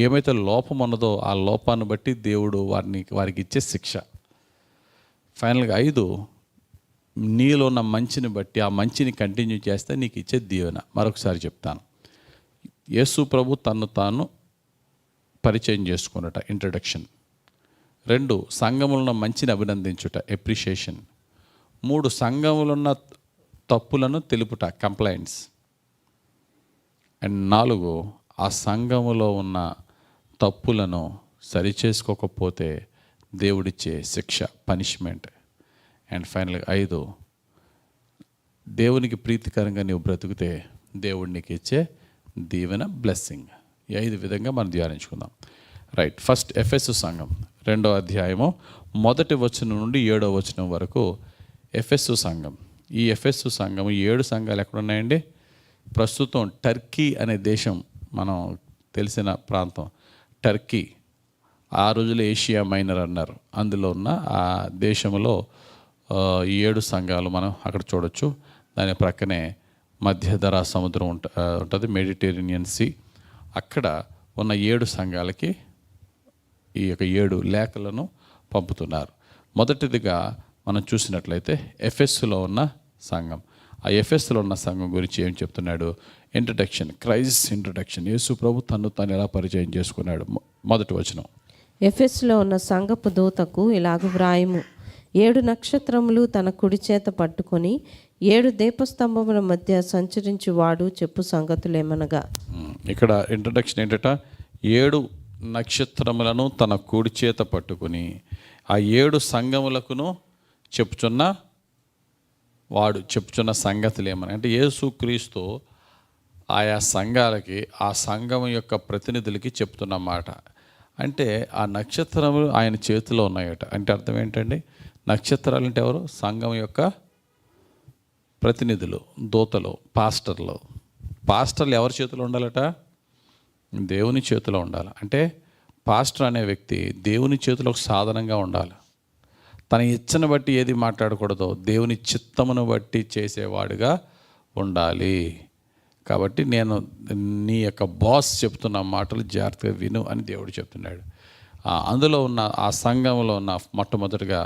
ఏమైతే లోపం ఉన్నదో ఆ లోపాన్ని బట్టి దేవుడు వారికి ఇచ్చే శిక్ష. ఫైనల్గా 5, నీలో ఉన్న మంచిని బట్టి ఆ మంచిని కంటిన్యూ చేస్తే నీకు ఇచ్చే దీవెన. మరొకసారి చెప్తాను. యేసు ప్రభు తన్ను తాను పరిచయం చేసుకున్నట, ఇంట్రడక్షన్. 2, సంఘములున్న మంచిని అభినందించుట, ఎప్రిషియేషన్. 3, సంఘములున్న తప్పులను తెలుపుట, కంప్లైంట్స్. అండ్ 4, ఆ సంఘములో ఉన్న తప్పులను సరిచేసుకోకపోతే దేవుడిచ్చే శిక్ష, పనిష్మెంట్. అండ్ ఫైనల్గా 5, దేవునికి ప్రీతికరంగా నీవు బ్రతుకుతే దేవుడు నీకు ఇచ్చే దీవెన, బ్లెస్సింగ్. ఈ 5 విధంగా మనం ధ్యానించుకుందాం. రైట్. ఫస్ట్ ఎఫెసు సంఘం 2వ అధ్యాయము 1వ వచనం నుండి 7వ వచనం వరకు ఎఫెసు సంఘం. ఈ ఎఫెసు సంఘం 7 సంఘాలు ఎక్కడున్నాయండి? ప్రస్తుతం టర్కీ అనే దేశం, మనం తెలిసిన ప్రాంతం టర్కీ. ఆ రోజుల్లో ఏషియా మైనర్ అన్నారు. అందులో ఉన్న ఆ దేశంలో 7 సంఘాలు మనం అక్కడ చూడొచ్చు. దాని ప్రక్కనే మధ్యధరా సముద్రం ఉంటుంది, మెడిటేరియన్ సీ. అక్కడ ఉన్న 7 సంఘాలకి ఈ యొక్క 7 లేఖలను పంపుతున్నారు. మొదటిదిగా మనం చూసినట్లయితే ఎఫెస్సులో ఉన్న సంఘం. ఆ ఎఫెస్సులో ఉన్న సంఘం గురించి ఏం చెప్తున్నాడు? Introduction, Christ introduction. యేసు ప్రభు తను ఎలా పరిచయం చేసుకున్నాడు. మొదటి వచనం. ఎఫెసులో ఉన్న సంఘపు దూతకు ఇలాగు వ్రాయము, 7 నక్షత్రములు తన కుడి చేత పట్టుకొని 7 దీపస్తంభముల మధ్య సంచరించువాడు చెప్పు సంగతులేమనగా. ఇక్కడ ఇంట్రడక్షన్ ఏంటట? 7 నక్షత్రములను తన కుడి చేత పట్టుకుని ఆ 7 సంఘములకును చెప్పుచున్న సంగతులు ఏమని అంటే, యేసుక్రీస్తు ఆయా సంఘాలకి, ఆ సంఘం యొక్క ప్రతినిధులకి చెప్తున్న మాట. అంటే ఆ నక్షత్రములు ఆయన చేతిలో ఉన్నాయట. అంటే అర్థం ఏంటండి? నక్షత్రాలు అంటే ఎవరు? సంఘం యొక్క ప్రతినిధులు, దూతలు, పాస్టర్లు. పాస్టర్లు ఎవరి చేతిలో ఉండాలట? దేవుని చేతిలో ఉండాలి. అంటే పాస్టర్ అనే వ్యక్తి దేవుని చేతిలో ఒక సాధనంగా ఉండాలి. తన ఇచ్చను బట్టి ఏది మాట్లాడకూడదో దేవుని చిత్తమును బట్టి చేసేవాడుగా ఉండాలి. కాబట్టి నేను నీ యొక్క బాస్ చెప్తున్న మాటలు జాగ్రత్తగా విను అని దేవుడు చెప్తున్నాడు. అందులో ఉన్న ఆ సంఘంలో ఉన్న మొట్టమొదటిగా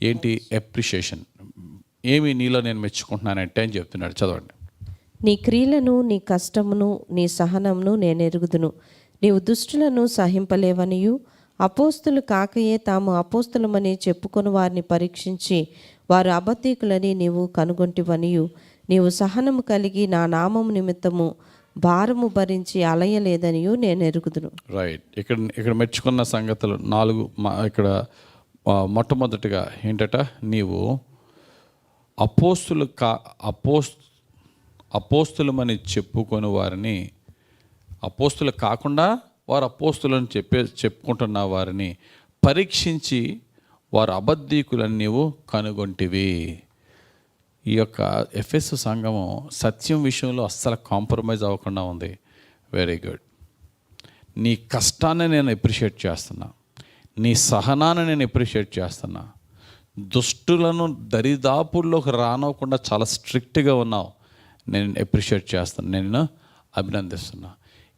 ఏంటి? అప్రిషియేషన్. ఏమి నీలో నేను మెచ్చుకుంటున్నానంటే అని చెప్తున్నాడు. చదవండి. నీ క్రియలను, నీ కష్టమును, నీ సహనమును నేను ఎరుగుదును. నీవు దుష్టులను సహింపలేవనియు, అపోస్తులు కాకయే తాము అపోస్తులమని చెప్పుకొని వారిని పరీక్షించి వారు అబద్ధీకులని నీవు కనుగొంటివనియు, నీవు సహనము కలిగి నా నామము నిమిత్తము భారము భరించి అలయలేదనియు నేను ఎరుగుదును. రైట్. ఇక్కడ మెచ్చుకున్న సంగతులు 4. ఇక్కడ మొట్టమొదటిగా ఏంటట? నీవు అపోస్తులమని చెప్పుకొని వారిని, అపోస్తులు కాకుండా వారు అపోస్తులను చెప్పుకుంటున్న వారిని పరీక్షించి వారు అబద్ధీకులని నీవు కనుగొంటివి. ఈ యొక్క ఎఫెసు సంఘము సత్యం విషయంలో అస్సలు కాంప్రమైజ్ అవ్వకుండా ఉంది. Very good. నీ కష్టాన్ని నేను అప్రిషియేట్ చేస్తున్నా, నీ సహనాన్ని నేను అప్రిషియేట్ చేస్తున్నా, దుష్టులను దరిదాపుల్లోకి రానవ్వకుండా చాలా స్ట్రిక్ట్గా ఉన్నావు, నేను అప్రిషియేట్ చేస్తాను, నేను అభినందిస్తున్నా.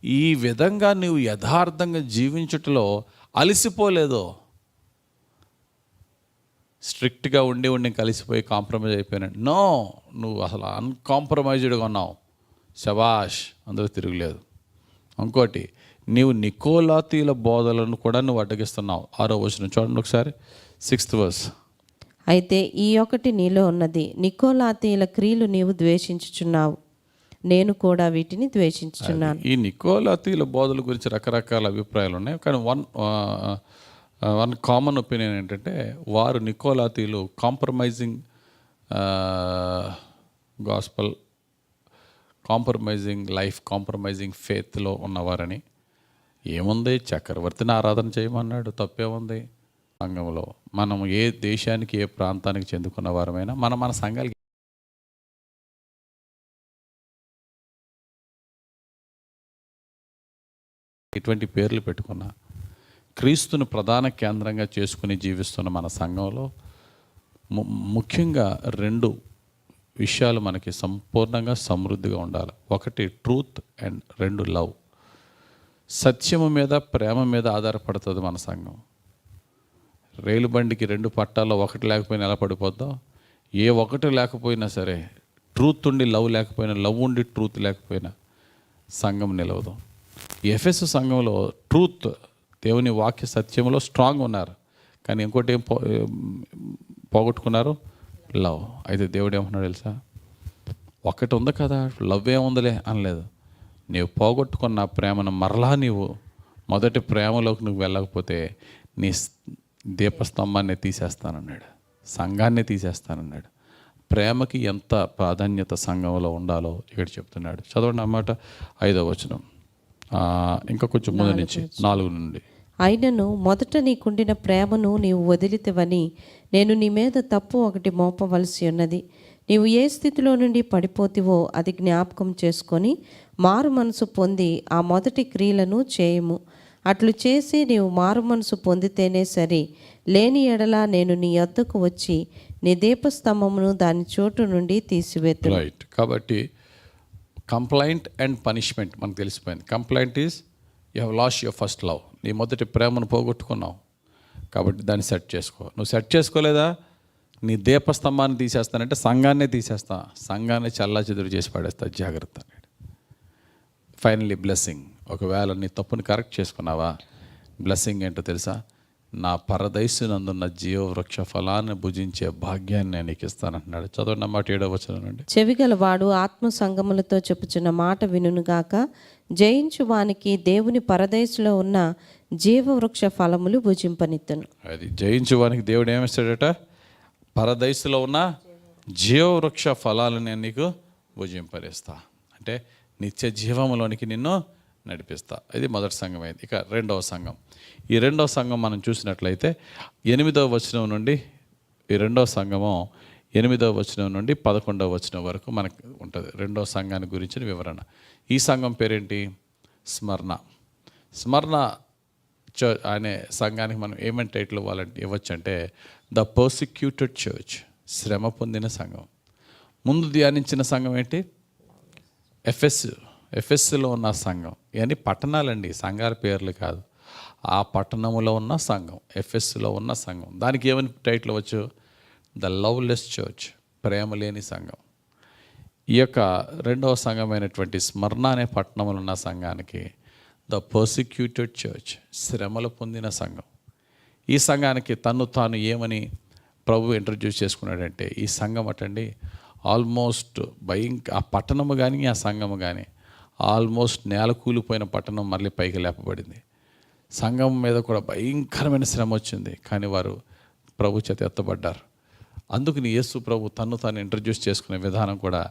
ఈ విధంగా నువ్వు యథార్థంగా జీవించుటలో అలసిపోలేదో, స్ట్రిక్ట్గా ఉండి కలిసిపోయి కాంప్రమైజ్ అయిపోయినాడు. నో, నువ్వు అసలు అన్కాంప్రమైజ్డ్గా ఉన్నావు. శబాష్, అందరూ తిరుగులేదు. ఇంకోటి, నీవు నికోలాతీల బోధలను కూడా నువ్వు అడ్డగిస్తున్నావు. 6వ వచనం చూడండి ఒకసారి, 6th verse. అయితే ఈ ఒకటి నీలో ఉన్నది, నికోలాతీల క్రియలు నీవు ద్వేషించుచున్నావు, నేను కూడా వీటిని ద్వేషించుచున్నాను. ఈ నికోలాతీల బోధల గురించి రకరకాల అభిప్రాయాలు ఉన్నాయి. కానీ వన్ కామన్ ఒపీనియన్ ఏంటంటే, వారు నికోలాతీలు compromising gospel, compromising life, compromising ఫేత్లో ఉన్నవారని. ఏముంది, చక్రవర్తిని ఆరాధన చేయమన్నాడు, తప్పేముంది? సంఘంలో మనం ఏ దేశానికి, ఏ ప్రాంతానికి చెందుకున్న వారమైనా మన సంఘాలకి ఎటువంటి పేర్లు పెట్టుకున్నా, క్రీస్తును ప్రధాన కేంద్రంగా చేసుకుని జీవిస్తున్న మన సంఘంలో ముఖ్యంగా 2 విషయాలు మనకి సంపూర్ణంగా సమృద్ధిగా ఉండాలి. ఒకటి ట్రూత్, అండ్ 2 లవ్. సత్యము మీద ప్రేమ మీద ఆధారపడుతుంది మన సంఘం. రైలు బండికి 2 పట్టాల్లో ఒకటి లేకపోయినా ఎలా పడిపోద్దాం, ఏ ఒకటి లేకపోయినా సరే, ట్రూత్ ఉండి లవ్ లేకపోయినా, లవ్ ఉండి ట్రూత్ లేకపోయినా సంఘం నిలవదు. ఎఫెసు సంఘంలో ట్రూత్, దేవుని వాక్య సత్యంలో స్ట్రాంగ్ ఉన్నారు, కానీ ఇంకోటి ఏం పోగొట్టుకున్నారు, లవ్. అయితే దేవుడు ఏమంటున్నాడు తెలుసా, ఒకటి ఉంది కదా, లవ్ ఏముందిలే అనలేదు. నీవు పోగొట్టుకున్న ప్రేమను మరలా నీవు మొదటి ప్రేమలోకి నువ్వు వెళ్ళకపోతే నీ దీపస్తంభాన్ని తీసేస్తానన్నాడు, సంఘాన్ని తీసేస్తానన్నాడు. ప్రేమకి ఎంత ప్రాధాన్యత సంఘంలో ఉండాలో ఇక్కడ చెప్తున్నాడు. చదవండి అన్నమాట 5వ వచనం, ఇంకా కొంచెం ముందు నుంచి 4 నుండి. అయినను మొదట నీకుండిన ప్రేమను నీవు వదిలితేవని నేను నీ మీద తప్పు ఒకటి మోపవలసి ఉన్నది. నీవు ఏ స్థితిలో నుండి పడిపోతివో అది జ్ఞాపకం చేసుకొని మారు మనసు పొంది ఆ మొదటి క్రియలను చేయము. అట్లు చేసి నీవు మారు మనసు పొందితేనే సరి, లేని ఎడల నేను నీ యొద్దకు వచ్చి నీ దీపస్తంభమును దాని చోటు నుండి తీసివేతు. రైట్. కాబట్టి కంప్లైంట్ అండ్ పనిష్మెంట్ మనకు తెలిసిపోయింది. Complaint is you have lost your first love. నీ మొదటి ప్రేమను పోగొట్టుకున్నావు కాబట్టి దాన్ని సెట్ చేసుకో. నువ్వు సెట్ చేసుకోలేదా, నీ దీపస్తంభాన్ని తీసేస్తానంటే సంఘాన్నే తీసేస్తా, సంఘాన్ని చల్లాచెదురు చేసి పడేస్తా, జాగ్రత్త అన్నాడు. Finally blessing. ఒకవేళ నీ తప్పుని కరెక్ట్ చేసుకున్నావా, బ్లెస్సింగ్ ఏంటో తెలుసా, నా పరదైసునందున్న జీవవృక్ష ఫలాన్ని భుజించే భాగ్యాన్ని నేను నీకు ఇస్తానంటున్నాడు. చదవండి అన్నమాట 7వ వచనం నుండి. చెవిగలవాడు ఆత్మ సంగములతో చెప్పుచున్న మాట వినుగాక, జయించు వానికి దేవుని పరదేశంలో ఉన్న జీవవృక్ష ఫలములు భుజింపనిత్తును. అది జయించు వానికి దేవుడు ఏమిస్తాడట, పరదైసులో ఉన్న జీవవృక్ష ఫలాలు నేను నీకు భుజింపరేస్తా, అంటే నిత్య జీవములోనికి నిన్ను నడిపిస్తా. ఇది మొదటి సంఘం అయింది. ఇక 2వ సంఘం. ఈ 2వ సంఘం మనం చూసినట్లయితే 8వ వచనం నుండి, ఈ 2వ సంఘము 8వ వచనం నుండి 11వ వచనం వరకు మనకు ఉంటుంది 2వ సంఘాన్ని గురించిన వివరణ. ఈ సంఘం పేరేంటి, స్మరణ. స్మరణ అనే సంఘానికి మనం ఏమని టైటిల్ ఇవ్వచ్చు అంటే ద పర్సిక్యూటెడ్ చర్చ్, శ్రమ పొందిన సంఘం. ముందు ధ్యానించిన సంఘం ఏంటి, ఎఫెస్లో ఉన్న సంఘం. ఇవన్నీ పట్టణాలండి, సంఘాల పేర్లు కాదు. ఆ పట్టణంలో ఉన్న సంఘం, ఎఫెస్లో ఉన్న సంఘం. దానికి ఏమని టైటిల్ ఇవ్వచ్చు, ద లవ్లెస్ చర్చ్, ప్రేమ లేని సంఘం. ఈ యొక్క 2వ సంఘమైనటువంటి స్మరణ అనే పట్టణంలో ఉన్న సంఘానికి ద పర్సిక్యూటెడ్ చర్చ్, శ్రమలు పొందిన సంఘం. ఈ సంఘానికి తను తాను ఏమని ప్రభు ఇంట్రడ్యూస్ చేసుకున్నాడంటే, ఈ సంఘం అటండి ఆల్మోస్ట్ ఆ పట్టణము కానీ ఆ సంఘము కానీ ఆల్మోస్ట్ నేల కూలిపోయిన పట్టణం మళ్ళీ పైకి లేపబడింది. సంఘం మీద కూడా భయంకరమైన శ్రమ వచ్చింది, కానీ వారు ప్రభు చేత ఎత్తబడ్డారు. అందుకని యేసు ప్రభు తను తాను ఇంట్రడ్యూస్ చేసుకునే విధానం కూడా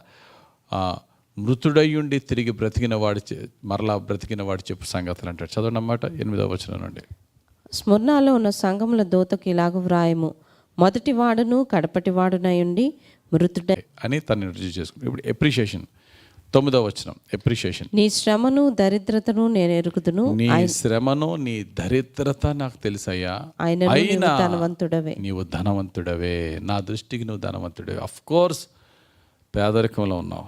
మృతుడయ్యుండి తిరిగి బ్రతికిన వాడు మరలా బ్రతికిన వాడు చెప్పు సంగతులు అంటాడు. చదవండి అన్నమాట 8వ వచనం నుండి. స్మరణలో ఉన్న సంఘముల దూతకు ఇలాగ వ్రాయము, మొదటి వాడును కడపటి వాడునై ఉండి మృతుడై అని తను ఇంట్రడ్యూస్ చేసుకున్నాడు. ఇప్పుడు ఎప్రిషియేషన్ 9వ వచనం. ఎప్రిషియేషన్. నీ శ్రమను దరిద్రతను నేను ఎరుగుదును, నీ శ్రమను నీ దరిద్రత నాకు తెలుసయ్యా, అయినా ధనవంతుడవే. నీవు ధనవంతుడవే, నా దృష్టికి నువ్వు ధనవంతుడవే. అఫ్ కోర్స్ పేదరికంలో ఉన్నావు,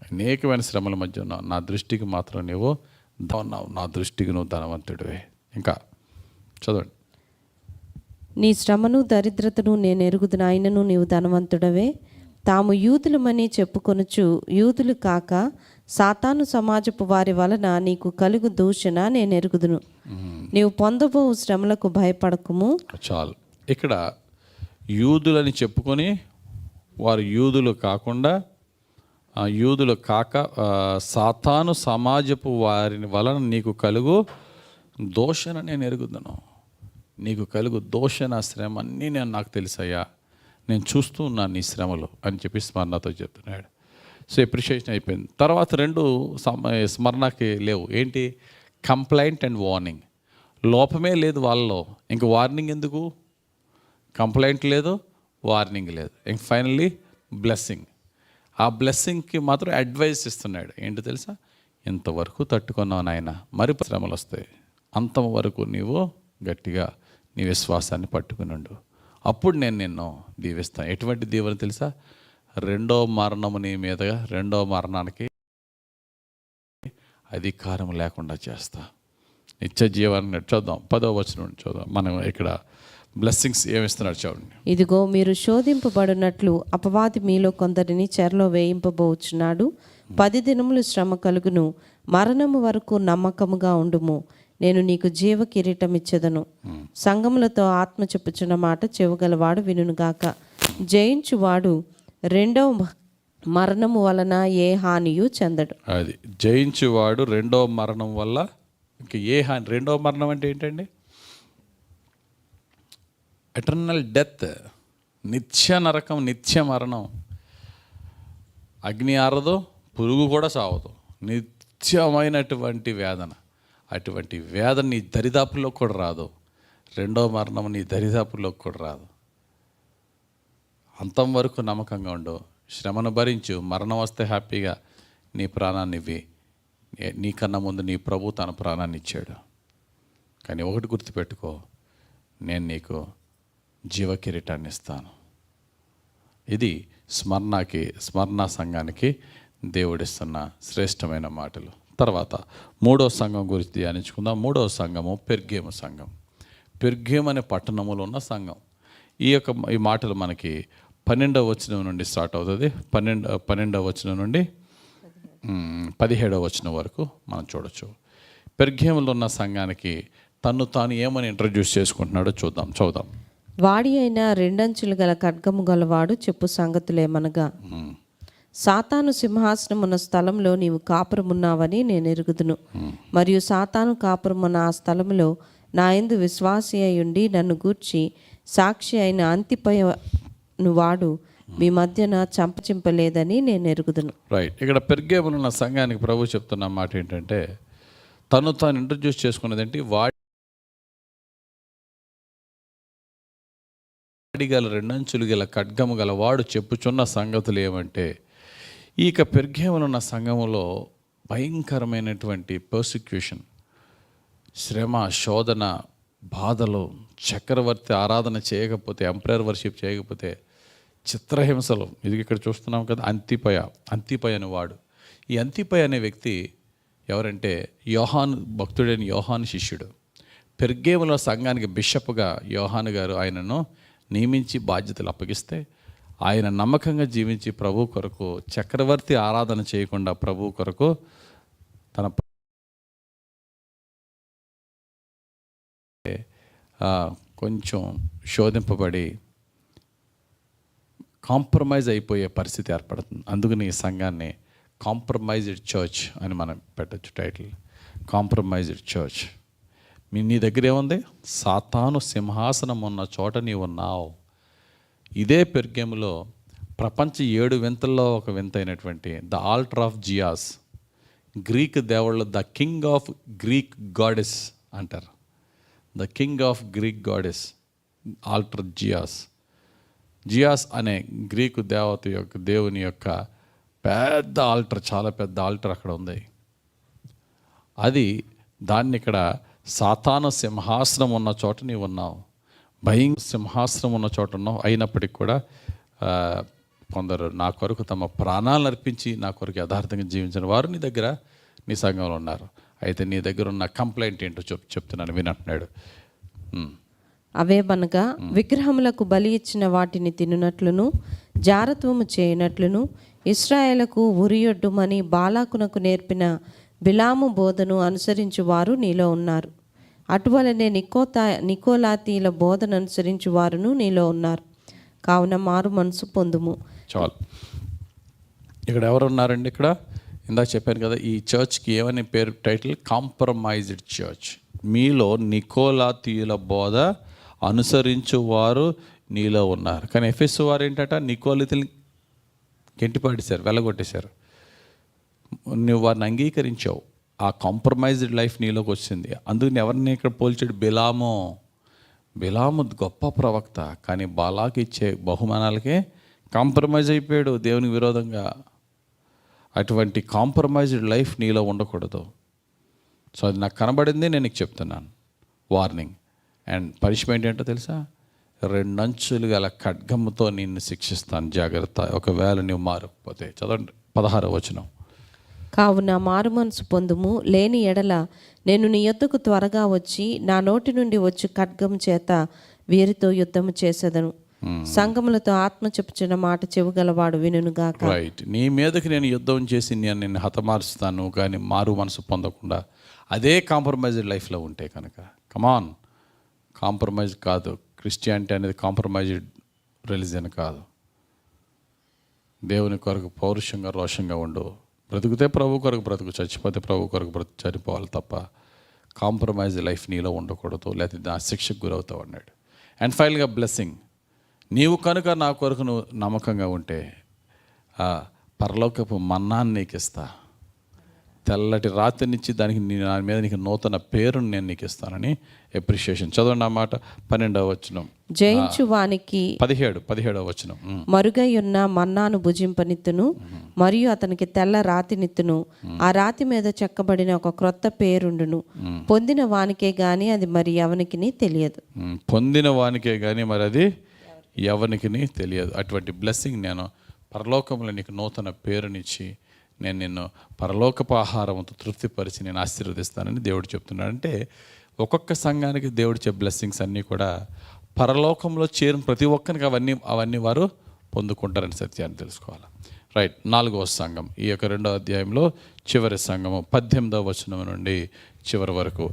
అనేకమైన శ్రమల మధ్య ఉన్నావు, నా దృష్టికి మాత్రం నీవు ఉన్నావు, నా దృష్టికి నువ్వు ధనవంతుడివే. ఇంకా చదవండి. నీ శ్రమను దరిద్రతను నేను ఎరుగుదును, అయినను నీవు ధనవంతుడవే. తాము యూదులమని చెప్పుకొనుచు యూదులు కాక సాతాను సమాజపు వారి వలన నీకు కలుగు దూషణ నేను ఎరుగుదును. నీవు పొందబో శ్రమలకు భయపడకుము. చాలు. ఇక్కడ యూదులని చెప్పుకొని వారు యూదులు కాకుండా యూదులు కాక సాతాను సమాజపు వారి వలన నీకు కలుగు దోషణ నేను ఎరుగుదును. నీకు కలుగు దోషణ శ్రమ అన్నీ నాకు తెలుసయ్యా, నేను చూస్తూ ఉన్నాను నీ శ్రమలు అని చెప్పి స్మరణతో చెప్తున్నాడు. సో ఎప్రిషియేషన్ అయిపోయింది. తర్వాత 2 స్మరణకి లేవు. ఏంటి, కంప్లైంట్ అండ్ వార్నింగ్. లోపమే లేదు వాళ్ళలో, ఇంక వార్నింగ్ ఎందుకు? కంప్లైంట్ లేదు, వార్నింగ్ లేదు. ఇంక ఫైనల్లీ బ్లెస్సింగ్. ఆ బ్లెస్సింగ్కి మాత్రం అడ్వైస్ ఇస్తున్నాడు. ఏంటో తెలుసా, ఇంతవరకు తట్టుకున్నావు నాయన, మరి శ్రమలు వస్తాయి, అంతవరకు నీవు గట్టిగా నీ విశ్వాసాన్ని పట్టుకుని ఉండు, అప్పుడు నేను నిన్ను దీవిస్తాను. ఎటువంటి దీవెన తెలుసా, 2వ మరణము నీ మీదగా, 2వ మరణానికి అధికారం లేకుండా చేస్తా. నిత్య జీవాన్ని చూద్దాం. 10వ వచనం చూద్దాం. మనం ఇక్కడ బ్లెస్సింగ్స్ ఏమిస్తున్నాడు చూడండి. ఇదిగో మీరు శోధింపబడినట్లు అపవాది మీలో కొందరిని చెరలో వేయింపబోచున్నాడు. 10 దినములు శ్రమ కలుగును. మరణము వరకు నమ్మకముగా ఉండుము. నేను నీకు జీవ కిరీటం ఇచ్చెదను. సంగములతో ఆత్మ చెప్పుచున్న మాట చెవుగలవాడు వినుగాక. జయించువాడు రెండవ మరణము వలన ఏ హానియు చెందడు. అది జయించువాడు రెండవ మరణం వల్ల ఇంక ఏ హాని. రెండవ మరణం అంటే ఏంటండి? ఎటర్నల్ డెత్, నిత్య నరకం, నిత్య మరణం. అగ్ని ఆరదు, పురుగు కూడా సావదు. నిత్యమైనటువంటి వేదన. అటువంటి వేదన నీ దరిదాపుల్లో కూడా రాదు. రెండవ మరణం నీ దరిదాపుల్లో కూడా రాదు. అంతం వరకు నమ్మకంగా ఉండు. శ్రమను భరించు. మరణం వస్తే హ్యాపీగా నీ ప్రాణాన్ని ఇవ్వి. నీకన్నా ముందు నీ ప్రభు తన ప్రాణాన్ని ఇచ్చాడు. కానీ ఒకటి గుర్తుపెట్టుకో, నేను నీకు జీవ కిరీటాన్ని ఇస్తాను. ఇది స్మరణ సంఘానికి దేవుడిస్తున్న శ్రేష్టమైన మాటలు. తర్వాత 3వ సంఘం గురించి ధ్యానించుకుందాం. 3వ సంఘము పెర్గేము సంఘం. పెర్గేము అనే పట్టణంలో ఉన్న సంఘం. ఈ మాటలు మనకి 12వ వచనం నుండి స్టార్ట్ అవుతుంది. 12వ వచనం నుండి 17వ వచనం వరకు మనం చూడొచ్చు. పెర్గేములో ఉన్న సంఘానికి తను తాను ఏమని ఇంట్రడ్యూస్ చేసుకుంటున్నాడో చదువుదాం. వాడి అయిన రెండంచులు గల ఖడ్గము గలవాడు చెప్పు సంగతులేమనగా, సాతాను సింహాసనమున్న స్థలంలో నీవు కాపురమున్నావని నేను ఎరుగుదును. మరియు సాతాను కాపురమున్న ఆ స్థలంలో నా యందు విశ్వాసి అయ్యుండి నన్ను గూర్చి సాక్షి అయిన అంతిపయను వాడు మీ మధ్యన చంపచింపలేదని నేను ఎరుగుదును. రైట్. ఇక్కడ పెర్గేములో ఉన్న సంఘానికి ప్రభు చెప్తున్న మాట ఏంటంటే, తను తాను ఇంట్రడ్యూస్ చేసుకున్నది ఏంటి? వాడి గల రెండంచులు గల ఖడ్గము గల వాడు చెప్పుచున్న సంగతులు ఏమంటే, ఇక పెర్గేములో ఉన్న సంఘములో భయంకరమైనటువంటి పర్సిక్యూషన్, శ్రమ, శోధన, బాధలు, చక్రవర్తి ఆరాధన చేయకపోతే, ఎంపరర్ వర్షిప్ చేయకపోతే చిత్రహింసలు. ఇది ఇక్కడ చూస్తున్నాం కదా. అంతిపయ అని వాడు. ఈ అంతిపయ అనే వ్యక్తి ఎవరంటే యోహాను, భక్తుడైన యోహాను శిష్యుడు. పెర్గేములో సంఘానికి బిషప్గా యోహాను గారు ఆయనను నియమించి బాధ్యతలు అప్పగిస్తే, ఆయన నమ్మకంగా జీవించి ప్రభు కొరకు, చక్రవర్తి ఆరాధన చేయకుండా ప్రభు కొరకు తన కొంచెం శోధింపబడి కాంప్రమైజ్ అయిపోయే పరిస్థితి ఏర్పడుతుంది. అందుకని ఈ సంఘాన్ని కాంప్రమైజ్డ్ చర్చ్ అని మనం పెట్టచ్చు టైటిల్. Compromised church. నీ దగ్గర ఏముంది? సాతాను సింహాసనం ఉన్న చోట నీవు ఉన్నావు. ఇదే పెర్గేములో ప్రపంచ 7 వింతల్లో ఒక వింత అయినటువంటి the altar of Zeus, Greek దేవుళ్ళు, the king of Greek goddess అంటారు. The king of Greek goddess altar Zeus అనే గ్రీకు దేవత యొక్క దేవుని యొక్క పెద్ద ఆల్టర్, చాలా పెద్ద ఆల్టర్ అక్కడ ఉంది. దాన్ని ఇక్కడ సాతాను సింహాసనం ఉన్న చోట నీవు ఉన్నావు. సింహాసనం ఉన్న చోట ఉన్నావు. అయినప్పటికీ కూడా కొందరు నా కొరకు తమ ప్రాణాలను అర్పించి నా కొరకు యథార్థంగా జీవించిన వారు నీ సంఘంలో ఉన్నారు. అయితే నీ దగ్గర ఉన్న కంప్లైంట్ ఏంటో చెప్తున్నాను వినంటున్నాడు. అవేమనగా, విగ్రహములకు బలి ఇచ్చిన వాటిని తినునట్లును, జారత్వము చేయనట్లును, ఇశ్రాయేలుకు ఉరియొడ్డుమని బాలాకునకు నేర్పిన బిలాము బోధను అనుసరించు వారు నీలో ఉన్నారు. అటువలనే నికోలాతీల బోధన అనుసరించు వారును నీలో ఉన్నారు. కావున మారు మనసు పొందుము. చాలు. ఇక్కడ ఎవరు ఉన్నారండి? ఇక్కడ ఇందాక చెప్పాను కదా, ఈ చర్చ్కి ఏమని పేరు టైటిల్? Compromised church. మీలో నికోలాతీయుల బోధ అనుసరించు వారు నీలో ఉన్నారు. కానీ ఎఫెసు వారు ఏంటంట? నికోలాతీయులు గెంటిపాడేశారు, వెళ్ళగొట్టేశారు. నువ్వు వారిని అంగీకరించావు. ఆ కాంప్రమైజ్డ్ లైఫ్ నీలోకి వచ్చింది. అందుకని ఎవరిని ఇక్కడ పోల్చాడు? బిలాము గొప్ప ప్రవక్త, కానీ బాలాకి ఇచ్చే బహుమానాలకే కాంప్రమైజ్ అయిపోయాడు దేవునికి విరోధంగా. అటువంటి కాంప్రమైజ్డ్ లైఫ్ నీలో ఉండకూడదు. సో అది నాకు కనబడింది, నేను నీకు చెప్తున్నాను. వార్నింగ్. అండ్ పనిష్మెంట్ ఏంటో తెలుసా? 2 అంచులు గల ఖడ్గముతో నిన్ను శిక్షిస్తాను, జాగ్రత్త, ఒకవేళ నువ్వు మారకపోతే. చదవండి 16వ వచనం. కావున మారుమనసు పొందుము, లేని ఎడల నేను నీ యొద్దకు త్వరగా వచ్చి నా నోటి నుండి వచ్చు ఖడ్గం చేత వీరితో యుద్ధము చేసేదను. సంఘములతో ఆత్మ చెప్పుచున్న మాట చెవుగలవాడు వినుగాక. రైట్, నీ మీదకి నేను యుద్ధం చేసి నేను నిన్ను హతమారుస్తాను, కానీ మారు మనసు పొందకుండా అదే కాంప్రమైజ్డ్ లైఫ్లో ఉంటే కనుక, కమాన్, కాంప్రమైజ్ కాదు. క్రిస్టియానిటీ అనేది కాంప్రమైజ్డ్ రిలీజియన్ కాదు. దేవుని కొరకు పౌరుషంగా రోషంగా ఉండు. బ్రతుకుతే ప్రభు కొరకు బ్రతుకు, చచ్చిపోతే ప్రభు కొరకు చనిపోవాలి తప్ప కాంప్రమైజ్ లైఫ్ నీలో ఉండకూడదు, లేకపోతే ఆ శిక్షకు గురవుతావు అన్నాడు. అండ్ ఫైనల్గా బ్లెస్సింగ్, నీవు కనుక నా కొరకు నువ్వు నమ్మకంగా ఉంటే పరలోకపు మన్నాన్ని నీకు ఇస్తా, తెల్లటి రాత్రినిచ్చి దానికి నా మీద నీకు నూతన పేరును నేను నీకు ఇస్తానని అప్రిషియేషన్. చదవండి ఆ మాట, 12వ వచనం. జయించు వానికి 17వ వచనం. మరుగై ఉన్న మన్నాను భుజింపనిత్తును, మరియు అతనికి తెల్ల రాతినిత్తును, ఆ రాతి మీద చెక్కబడిన ఒక క్రొత్త పేరుండును. పొందిన వానికే గాని అది మరి ఎవనికి తెలియదు. పొందిన వానికే గాని మరి అది ఎవనికి తెలియదు. అటువంటి బ్లెస్సింగ్ నేను పరలోకంలో నీకు నూతన పేరునిచ్చి నేను నిన్ను పరలోకపు ఆహారంతో తృప్తిపరిచి నేను ఆశీర్వదిస్తానని దేవుడు చెప్తున్నాడు. అంటే ఒక్కొక్క సంఘానికి దేవుడు బ్లెస్సింగ్స్ అన్నీ కూడా పరలోకంలో చేరిన ప్రతి ఒక్కరికి అవన్నీ వారు పొందుకుంటారని సత్యాన్ని తెలుసుకోవాలి. రైట్, 4వ సంఘం, ఈ యొక్క 2వ అధ్యాయంలో చివరి సంఘము 18వ వచనం నుండి చివరి వరకు.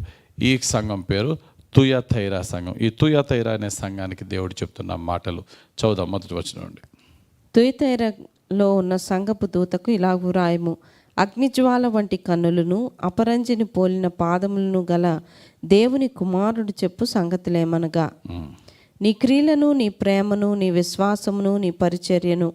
ఈ సంఘం పేరు తుయతైరా సంఘం. ఈ తుయతైరా అనే సంఘానికి దేవుడు చెప్తున్న మాటలు చదువుదాం. మొదటి వచనం నుండి. తుయతైరలో ఉన్న సంఘపు దూతకు ఇలాగు రాయము: అగ్నిజ్వాల వంటి కన్నులను అపరంజిని పోలిన పాదములను గల దేవుని కుమారుడు చెప్పు సంగతులేమనగా, నీ క్రియలను, నీ ప్రేమను, నీ విశ్వాసమును, నీ పరిచర్యను,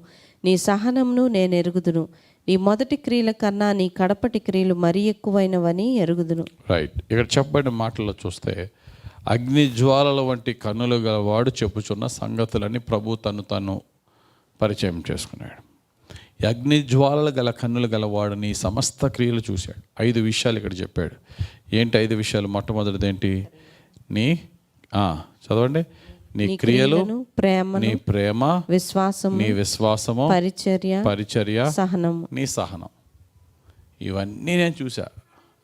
నీ సహనమును నేను ఎరుగుదును. నీ మొదటి క్రియల కన్నా నీ కడపటి క్రియలు మరీ ఎక్కువైనవని ఎరుగుదును. రైట్, ఇక్కడ చెప్పబడిన మాటల్లో చూస్తే అగ్ని జ్వాలల వంటి కన్నులు గలవాడు చెప్పుచున్న సంగతులని ప్రభు తను పరిచయం చేసుకున్నాడు. ఈ అగ్ని జ్వాలలు గల కన్నులు గలవాడు నీ సమస్త క్రియలు చూశాడు. 5 విషయాలు ఇక్కడ చెప్పాడు. ఏంటి 5 విషయాలు? మొట్టమొదటిది ఏంటి? నీ చదవండి. నీ క్రియలు, నీ ప్రేమ, నీ విశ్వాసము, పరిచర్య, సహనం, నీ సహనం. ఇవన్నీ నేను చూసా.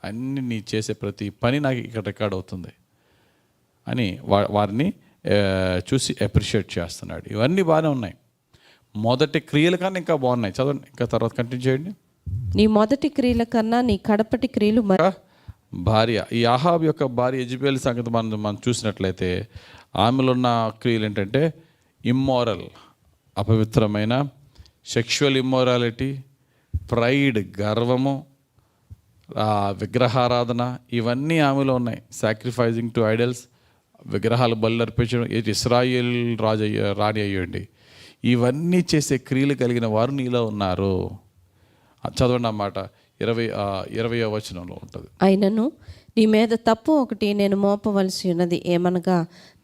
అన్ని నీ చేసే ప్రతి పని నాకు ఇక్కడ రికార్డ్ అవుతుంది అని వారిని చూసి అప్రిషియేట్ చేస్తున్నాడు. ఇవన్నీ బాగానే ఉన్నాయి. మొదటి క్రియల కన్నా ఇంకా బాగున్నాయి. చదవండి, ఇంకా తర్వాత కంటిన్యూ చేయండి. నీ మొదటి క్రియల కన్నా నీ కడపటి క్రియలు. భార్య, ఈ అహాబ్ యొక్క భార్య యెజబెల్ సంగతి మనం చూసినట్లయితే ఆమెలో ఉన్న క్రియలు ఏంటంటే ఇమ్మోరల్, అపవిత్రమైన, సెక్షువల్ ఇమ్మోరాలిటీ, ప్రైడ్, గర్వము, విగ్రహారాధన, ఇవన్నీ ఆమెలో ఉన్నాయి. సాక్రిఫైజింగ్ టు ఐడల్స్, విగ్రహాలు బలు అర్పించడం. ఇశ్రాయేల్ రాణి అయ్యండి, ఇవన్నీ చేసే క్రియలు కలిగిన వారు నీలో ఉన్నారు. చదవండి అన్నమాట. 20వ వచనంలో ఉంటుంది. అయినను నీ మీద తప్పు ఒకటి నేను మోపవలసి ఉన్నది, ఏమనగా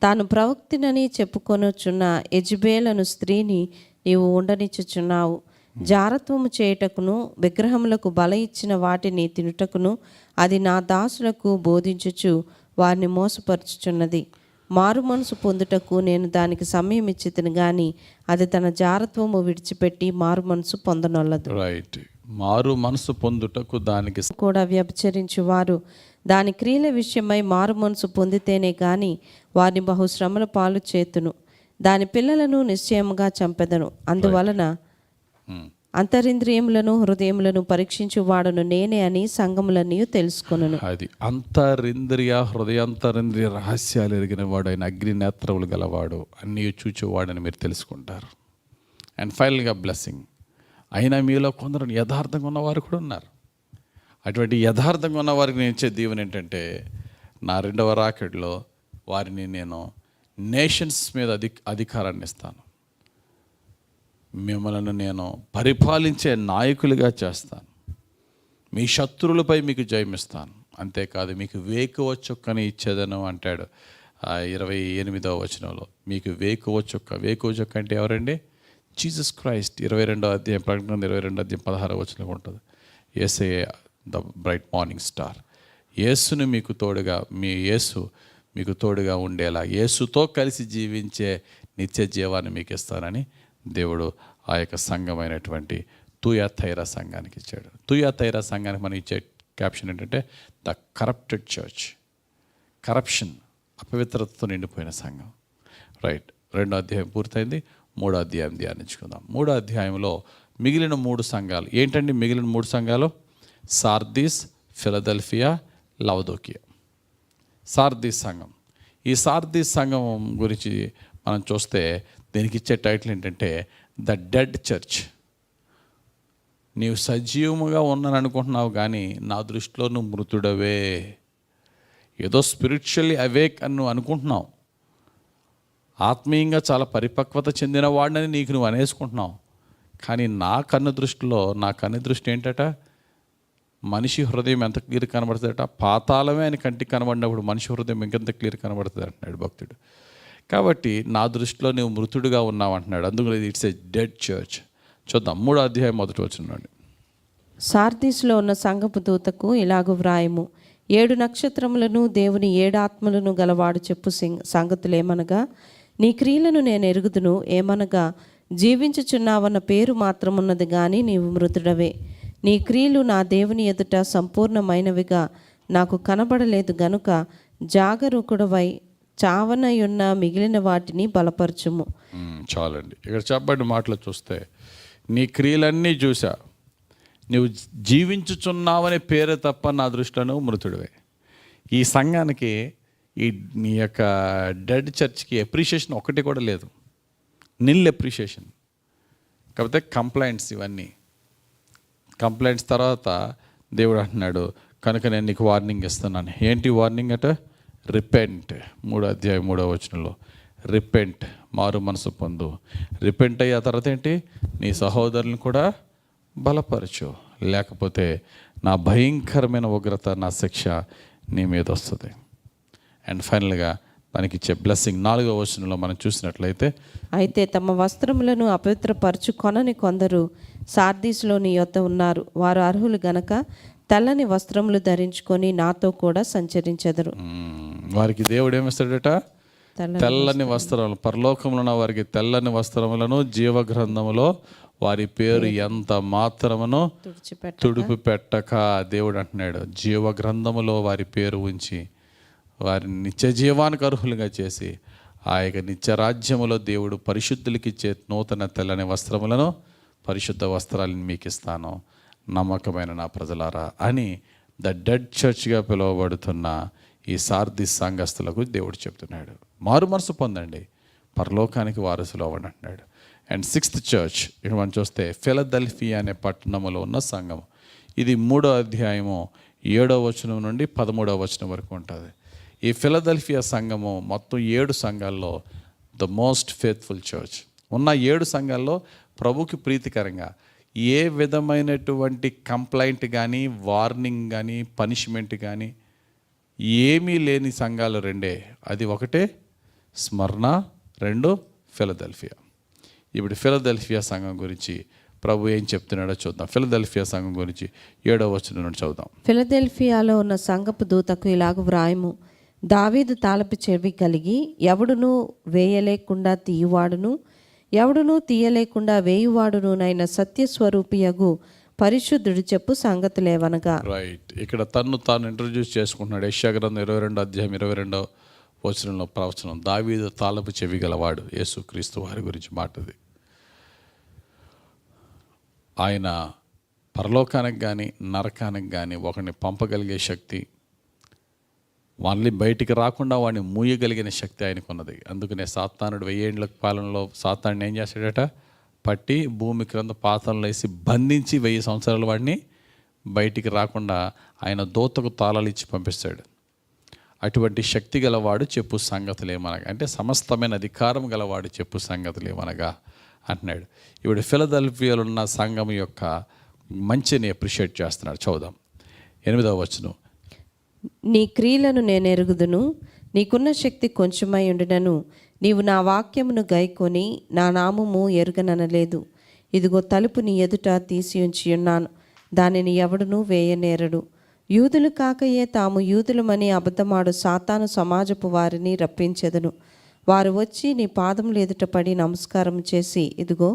తాను ప్రవక్తినని చెప్పుకొనుచున్న యెజబెలు స్త్రీని నీవు ఉండనిచ్చుచున్నావు. జారత్వము చేయుటకును విగ్రహములకు బల ఇచ్చిన వాటిని తినుటకును అది నా దాసులకు బోధించుచు వారిని మోసపరుచుచున్నది. మారు మనసు పొందుటకు నేను దానికి సమయం ఇచ్చితిని గాని అది తన జారత్వము విడిచిపెట్టి మారు మనసు పొందనొల్లదు. రైట్, మారు మనసు పొందుటకు దానికి కూడా వ్యభిచరించు వారు దాని క్రియల విషయమై మారు మనసు పొందితేనే గాని వారిని బహుశ్రమల పాలు చేతును. దాని పిల్లలను నిశ్చయముగా చంపెదను. అందువలన అంతరింద్రియములను హృదయములను పరీక్షించు వాడును నేనే అని సంఘములన్నీ తెలుసుకొనును. అది అంతరింద్రియ హృదయాంతరింద్రియ రహస్యాలు ఎరిగిన వాడు, ఆయన అగ్ని నేత్రములు గలవాడు, అన్నీ చూచేవాడని మీరు తెలుసుకుంటారు. అండ్ ఫైనల్గా బ్లెస్సింగ్. అయినా మీలో కొందరు యథార్థంగా ఉన్నవారు కూడా ఉన్నారు. అటువంటి యథార్థంగా ఉన్న వారికి నేను ఇచ్చే దీవెన ఏంటంటే, నా 2వ రాకెట్లో వారిని నేను నేషన్స్ మీద అధికారాన్ని ఇస్తాను. మిమ్మల్ని నేను పరిపాలించే నాయకులుగా చేస్తాను. మీ శత్రువులపై మీకు జయమిస్తాను. అంతేకాదు మీకు వేకువ చొక్కని ఇచ్చేదను అంటాడు 28వ వచనంలో. మీకు వేకువ చొక్క అంటే ఎవరండి? Jesus Christ. 22వ అధ్యాయం, ప్రకటన 22వ అధ్యాయం 16వ వచనంలో ఉంటుంది. యేసయ్య ద బ్రైట్ మార్నింగ్ స్టార్. యేసుని మీకు తోడుగా, మీ యేసు మీకు తోడుగా ఉండేలా, యేసుతో కలిసి జీవించే నిత్య జీవాన్ని మీకు ఇస్తానని దేవుడు ఆ యొక్క సంఘమైనటువంటి తుయతైరా సంఘానికి ఇచ్చాడు. తుయతైరా సంఘానికి మనం ఇచ్చే క్యాప్షన్ ఏంటంటే ద కరప్టెడ్ చర్చ్. కరప్షన్, అపవిత్రతతో నిండిపోయిన సంఘం. రైట్, 2వ అధ్యాయం పూర్తయింది. 3వ అధ్యాయం ధ్యానించుకుందాం. 3వ అధ్యాయంలో మిగిలిన 3 సంఘాలు ఏంటండి? మిగిలిన 3 సంఘాలు సార్దీస్, ఫిలదెల్ఫియా, లవదోకియా. సార్దీస్ సంఘం. ఈ సార్దీస్ సంఘం గురించి మనం చూస్తే దీనికి ఇచ్చే టైటిల్ ఏంటంటే ద డెడ్ చర్చ్. నీవు సజీవముగా ఉన్నాను అనుకుంటున్నావు కానీ నా దృష్టిలో నువ్వు మృతుడవే. ఏదో స్పిరిచువల్లీ అవేక్ అని నువ్వు అనుకుంటున్నావు, ఆత్మీయంగా చాలా పరిపక్వత చెందిన వాడిని నీకు నువ్వు అనేసుకుంటున్నావు. కానీ నా కన్ను దృష్టి ఏంటట? మనిషి హృదయం ఎంత క్లియర్ కనబడుతుందట? పాతాళమే ఆయన కంటికి కనబడినప్పుడు మనిషి హృదయం ఇంకెంత క్లియర్ కనబడుతుంది అంటున్నాడు భక్తుడు. కాబట్టి నా దృష్టిలో నువ్వు మృతుడుగా ఉన్నావు అంటున్నాడు. అందుకని ఇట్స్ ఎ డెడ్ చర్చ్. చూద్దాం 3వ అధ్యాయం 1వ వచనం. సార్దీస్లో ఉన్న సంఘపు దూతకు ఇలాగు వ్రాయము, 7 నక్షత్రములను దేవుని 7 ఆత్మలను గలవాడు చెప్పు సంగతులేమనగా, నీ క్రియలను నేను ఎరుగుదును. ఏమనగా, జీవించుచున్నావన్న పేరు మాత్రమున్నది కానీ నీవు మృతుడవే. నీ క్రియలు నా దేవుని ఎదుట సంపూర్ణమైనవిగా నాకు కనబడలేదు గనుక జాగరూకుడవై చావనయున్న మిగిలిన వాటిని బలపరచుము. చాలండి. ఇక్కడ చెప్పబడిన మాటలు చూస్తే నీ క్రియలన్నీ చూసా, నువ్వు జీవించుచున్నావనే పేరే తప్ప నా దృష్టిలో మృతుడివే. ఈ సంఘానికి, నీ యొక్క డెడ్ చర్చ్కి అప్రిషియేషన్ ఒకటి కూడా లేదు. నిల్ అప్రిషియేషన్. కాకపోతే కంప్లైంట్స్, ఇవన్నీ కంప్లైంట్స్. తర్వాత దేవుడు అంటున్నాడు, కనుక నేను నీకు వార్నింగ్ ఇస్తున్నాను. ఏంటి వార్నింగ్ అట? రిపెంట్. 3వ అధ్యాయం 3వ వచనంలో రిపెంట్, మారు మనసు పొందు. రిపెంట్ అయ్యే తర్వాత ఏంటి? నీ సహోదరులను కూడా బలపరచు, లేకపోతే నా భయంకరమైన ఉగ్రత, నా శిక్ష నీ మీద వస్తుంది. అండ్ ఫైనల్గా మనకిచ్చే బ్లెస్సింగ్ 4వ వచనంలో మనం చూసినట్లయితే, అయితే తమ వస్త్రములను అపవిత్రపరచుకొనని కొందరు సార్దీస్లో నీ యొద్ద ఉన్నారు. వారు అర్హులు గనక తెల్లని వస్త్రములు ధరించుకొని నాతో కూడా సంచరించెదరు. వారికి దేవుడు ఏమిస్తాడట? తెల్లని వస్త్రములు. పరలోకంలో ఉన్న వారికి తెల్లని వస్త్రములను జీవగ్రంథములో వారి పేరు ఎంత మాత్రమును తుడిపి పెట్టక, దేవుడు అంటున్నాడు, జీవగ్రంథములో వారి పేరు ఉంచి వారిని నిత్య జీవానికి అర్హులుగా చేసి ఆ యొక్క నిత్య రాజ్యములో దేవుడు పరిశుద్ధులకి ఇచ్చే నూతన తెల్లని వస్త్రములను, పరిశుద్ధ వస్త్రాలను మీకు ఇస్తాను, నమ్మకమైన నా ప్రజలారా అని ద డెడ్ చర్చ్గా పిలువబడుతున్న ఈ సార్దీస్ సంఘస్థులకు దేవుడు చెప్తున్నాడు. మారు మనసు పొందండి, పరలోకానికి వారసులు అవ్వండి అంటున్నాడు. అండ్ 6th చర్చ్ ఇక్కడ మనం చూస్తే ఫిలదెల్ఫియా అనే పట్టణంలో ఉన్న సంఘం. ఇది 3వ అధ్యాయము 7వ వచనం నుండి 13వ వచనం వరకు ఉంటుంది. ఈ ఫిలదెల్ఫియా సంఘము మొత్తం 7 సంఘాల్లో ద మోస్ట్ ఫేత్ఫుల్ చర్చ్. ఉన్న 7 సంఘాల్లో ప్రభుకి ప్రీతికరంగా ఏ విధమైనటువంటి కంప్లైంట్ కానీ, వార్నింగ్ కానీ, పనిష్మెంట్ కానీ ఏమీ లేని సంఘాలు 2. అది ఒకటే స్మరణ, 2 ఫిలదెల్ఫియా. ఇప్పుడు ఫిలదెల్ఫియా సంఘం గురించి ప్రభు ఏం చెప్తున్నాడో చూద్దాం. ఫిలదెల్ఫియా సంఘం గురించి 7వ వచనం నుండి చదువుదాం. ఫిలదెల్ఫియాలో ఉన్న సంఘపు దూతకు ఇలాగ వ్రాయము, దావీదు తాళపు చెవి కలిగి ఎవడునూ వేయలేకుండా తీయువాడును, ఎవడునూ తీయలేకుండా వేయువాడునునైన సత్యస్వరూపియగు పరిశుద్ధుడు చెప్పు సంగతులేవనగా. రైట్, ఇక్కడ తన్ను తాను ఇంట్రడ్యూస్ చేసుకుంటున్నాడు. యెషయా గ్రంథం 22వ అధ్యాయం 22వ వచనంలో ప్రవచనం, దావీదు తాళపు చెవి గలవాడు, యేసుక్రీస్తు వారి గురించి మాటది. ఆయన పరలోకానికి కానీ నరకానికి కానీ ఒకరిని పంపగలిగే శక్తి, వాళ్ళని బయటికి రాకుండా వాడిని మూయగలిగిన శక్తి ఆయనకు ఉన్నది. అందుకనే సాతానుడు 1000 ఏళ్ల పాలనలో సాతానుడు ఏం చేశాడట? పట్టి భూమి క్రింద పాతాళంలో వేసి బంధించి 1000 సంవత్సరాలు వాడిని బయటికి రాకుండా ఆయన దూతకు తాళాలు ఇచ్చి పంపిస్తాడు. అటువంటి శక్తి గలవాడు చెప్పు సంగతులు ఏమనగా, అంటే సమస్తమైన అధికారం గలవాడు చెప్పు సంగతులు ఏమనగా అంటున్నాడు. ఇప్పుడు ఫిలదెల్ఫియాలో ఉన్న సంఘం యొక్క మంచిని అప్రిషియేట్ చేస్తున్నాడు. చదువుదాం 8వ వచనం. నీ క్రియలను నేను ఎరుగుదును, నీకున్న శక్తి కొంచెమై ఉండినను నీవు నా వాక్యమును గైకొని నా నామము ఎరుగననలేదు. ఇదిగో తలుపు నీ ఎదుట తీసి ఉంచి ఉన్నాను, దానిని ఎవడునూ వేయనేరడు. యూదులు కాకయే తాము యూదులమని అబద్ధమాడు సాతాను సమాజపు వారిని రప్పించెదను. వారు వచ్చి నీ పాదములు ఎదుట పడి నమస్కారం చేసి, ఇదిగో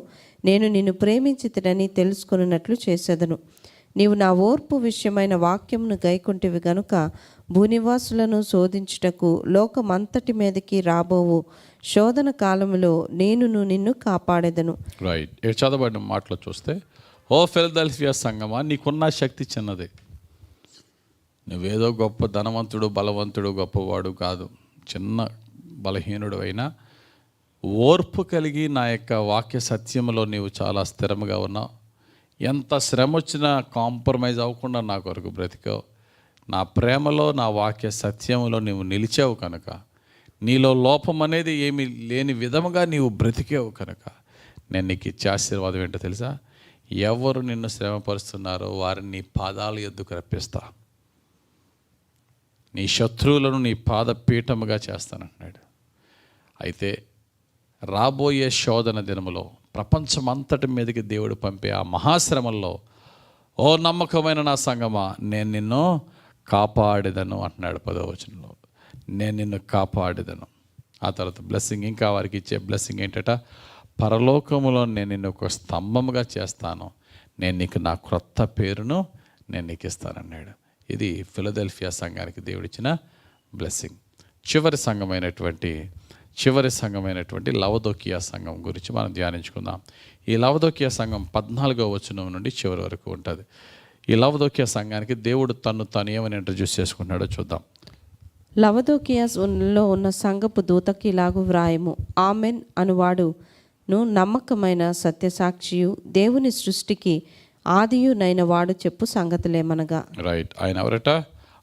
నేను నిన్ను ప్రేమించితినని తెలుసుకొనున్నట్లు చేసేదను. నీవు నా ఓర్పు విషయమైన వాక్యమును గైకొంటివి గనుక భూనివాసులను శోధించుటకు లోకమంతటి మీదకి రాబోవు శోధన కాలములో నిన్ను కాపాడెదను. రైట్. చదవబడిన మాటలో చూస్తే, ఓ ఫిలదెల్ఫియా సంగమా, నీకున్న శక్తి చిన్నది. నువ్వేదో గొప్ప ధనవంతుడు, బలవంతుడు, గొప్పవాడు కాదు. చిన్న బలహీనుడు అయినా ఓర్పు కలిగి నా యొక్క వాక్య సత్యంలో నీవు చాలా స్థిరంగా ఉన్నావు. ఎంత శ్రమ వచ్చినా కాంప్రమైజ్ అవ్వకుండా నా కొరకు బ్రతికావు. నా ప్రేమలో, నా వాక్య సత్యంలో నీవు నిలిచావు కనుక, నీలో లోపం అనేది ఏమీ లేని విధముగా నీవు బ్రతికావు కనుక నేను నీకు ఇచ్చే ఆశీర్వాదం ఏంటో తెలుసా? ఎవరు నిన్ను శ్రమపరుస్తున్నారో వారిని నీ పాదాల యొద్దకు రప్పిస్తా. నీ శత్రువులను నీ పాదపీఠముగా చేస్తానంటున్నాడు. అయితే రాబోయే శోధన దినములో ప్రపంచమంతటి మీదకి దేవుడు పంపే ఆ మహాశ్రమంలో, ఓ నమ్మకమైన నా సంగమా, నేను నిన్ను కాపాడేదను అంటున్నాడు 10వ వచనంలో. నేను నిన్ను కాపాడేదను. ఆ తర్వాత బ్లెస్సింగ్, ఇంకా వారికి ఇచ్చే బ్లెస్సింగ్ ఏంటట? పరలోకములో నేను నిన్ను ఒక స్తంభముగా చేస్తాను, నేను నీకు నా క్రొత్త పేరును నేను నీకు ఇస్తానన్నాడు. ఇది ఫిలదెల్ఫియా సంఘానికి దేవుడిచ్చిన బ్లెస్సింగ్. చివరి సంఘమైనటువంటి లవదోకియా సంఘం గురించి మనం ధ్యానించుకుందాం. ఈ లవదోకియా సంఘం 14వ వచనం నుండి చివరి వరకు ఉంటుంది. ఈ లవదోకియా సంఘానికి దేవుడు తాను ఏమని ఇంట్రడ్యూస్ చేసుకుంటున్నాడో చూద్దాం. లవదోకియాలో ఉన్న సంఘపు దూతకి ఇలాగు వ్రాయము. ఆమెన్ అనువాడును నమ్మకమైన సత్యసాక్షియు దేవుని సృష్టికి ఆదియునైన వాడు చెప్పు సంగతులేమనగా. రైట్. ఆయన ఎవరట?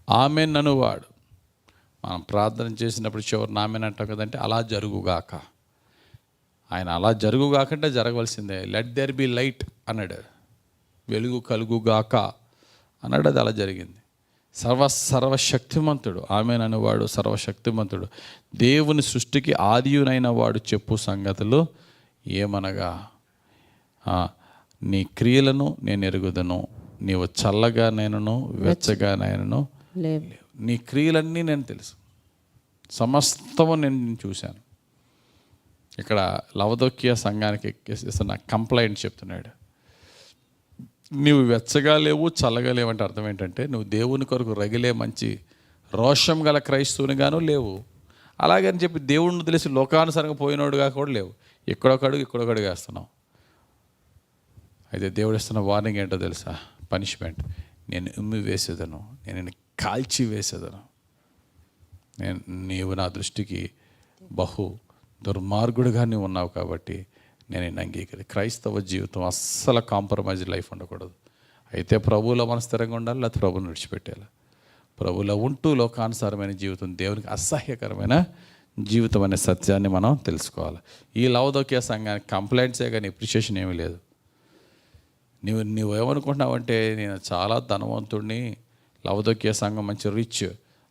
ఆమెన్ అనువాడు. మనం ప్రార్థన చేసినప్పుడు చివరి ఆమెన్ అంటాం కదంటే, అలా జరుగుగాక. ఆయన అలా జరుగుగాకంటే జరగవలసిందే. లెట్ దేర్ బి లైట్ అన్నాడు, వెలుగు కలుగుగాక అన్నాడు. అది అలా జరిగింది. సర్వశక్తిమంతుడు ఆమెన్ అనేవాడు, సర్వశక్తిమంతుడు, దేవుని సృష్టికి ఆదియునైన వాడు చెప్పు సంగతులు ఏమనగా, నీ క్రియలను నేను ఎరుగుదను, నీవు చల్లగా నేనును వెచ్చగా నేనును లేవు. నీ క్రియలన్నీ నేను తెలుసు, సమస్తము నేను చూశాను. ఇక్కడ లవదోకియా సంఘానికి ఇస్తున్న కంప్లైంట్ చెప్తున్నాడు. నీవు వెచ్చగా లేవు, చల్లగా లేవు అంటే అర్థం ఏంటంటే, నువ్వు దేవుని కొరకు రగిలే మంచి రోషం గల క్రైస్తవునిగాను లేవు, అలాగని చెప్పి దేవుడిని తెలిసి లోకానుసారంగా పోయినోడుగా కూడా లేవు. ఇక్కడొకడుగు వేస్తున్నావు. అయితే దేవుడు ఇస్తున్న వార్నింగ్ ఏంటో తెలుసా? పనిష్మెంట్. నేను ఉమ్మి వేసేదను, నేను కాల్చి వేసేదను. నీవు నా దృష్టికి బహు దుర్మార్గుడుగా నీవు ఉన్నావు కాబట్టి నేను అంగీకరి. క్రైస్తవ జీవితం అస్సలు కాంప్రమైజ్ లైఫ్ ఉండకూడదు. అయితే ప్రభువులో మనం స్థిరంగా ఉండాలి, లేకపోతే ప్రభువుని విడిచిపెట్టాలి. ప్రభువులో ఉంటూ లోకానుసారమైన జీవితం దేవునికి అసహ్యకరమైన జీవితం అనే సత్యాన్ని మనం తెలుసుకోవాలి. ఈ లవదోకియా సంఘానికి కంప్లైంట్సే కానీ అప్రిషియేషన్ ఏమీ లేదు. నువ్వు ఏమనుకుంటున్నావంటే, నేను చాలా ధనవంతుడిని, లవదోకియా సంఘం మంచి రిచ్,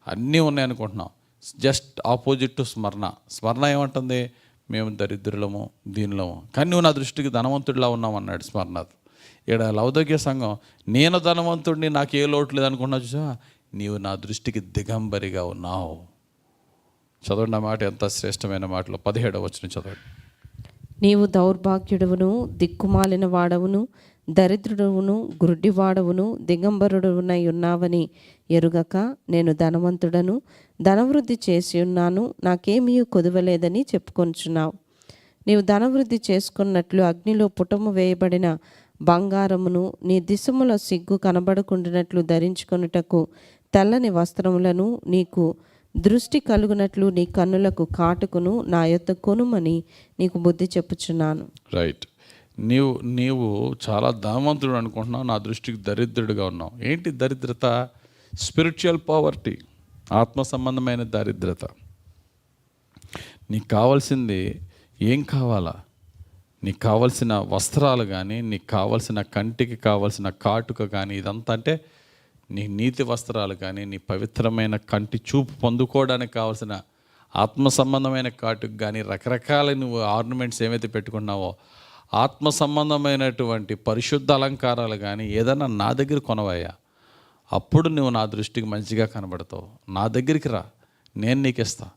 అన్నీ ఉన్నాయనుకుంటున్నావు. జస్ట్ ఆపోజిట్ టు స్మరణ ఏమంటుంది? మేము దరిద్రులము, దీనిలము, కానీ నువ్వు నా దృష్టికి ధనవంతుడిలా ఉన్నావు అన్నాడు స్మరణాథ్. ఇక్కడ లవదోకియా సంఘం, నేను ధనవంతుడిని, నాకు ఏ లోటు లేదు అనుకున్నావు. చూసా, నీవు నా దృష్టికి దిగంబరిగా ఉన్నావు. చదవండి ఆ మాట, ఎంత శ్రేష్టమైన మాటలో. 17వ వచనం చదవండి. నీవు దౌర్భాగ్యుడవును, దిక్కుమాలిన వాడవును, దరిద్రుడవును, గుడ్డివాడవును, దిగంబరుడవునై ఉన్నావని ఎరుగక, నేను ధనవంతుడను, ధనవృద్ధి చేసి ఉన్నాను, నాకేమీ కొదువలేదని చెప్పుకొంచున్నావు. నీవు ధనవృద్ధి చేసుకున్నట్లు అగ్నిలో పుటము వేయబడిన బంగారమును, నీ దిశముల సిగ్గు కనబడకుండానట్లు ధరించుకొనుటకు తెల్లని వస్త్రములను, నీకు దృష్టి కలుగునట్లు నీ కన్నులకు కాటుకును నా యొద్ద కొనుమని నీకు బుద్ధి చెప్పుచున్నాను. రైట్. నీవు చాలా ధనవంతుడు అనుకుంటున్నావు, నా దృష్టికి దరిద్రుడిగా ఉన్నావు. ఏంటి దరిద్రత? స్పిరిచువల్ పావర్టీ, ఆత్మ సంబంధమైన దరిద్రత. నీకు కావాల్సింది ఏం కావాలా? నీకు కావలసిన వస్త్రాలు కానీ, నీకు కావలసిన కంటికి కావలసిన కాటుక కానీ, ఇదంతా అంటే నీ నీతి వస్త్రాలు కానీ, నీ పవిత్రమైన కంటి చూపు పొందుకోవడానికి కావాల్సిన ఆత్మ సంబంధమైన కాటుకు కానీ, రకరకాల నువ్వు ఆర్నమెంట్స్ ఏమైతే పెట్టుకున్నావో, ఆత్మ సంబంధమైనటువంటి పరిశుద్ధ అలంకారాలు కానీ ఏదైనా నా దగ్గర కొనవయ్యా, అప్పుడు నువ్వు నా దృష్టికి మంచిగా కనబడతావు. నా దగ్గరికి రా, నేను నీకు ఇస్తా.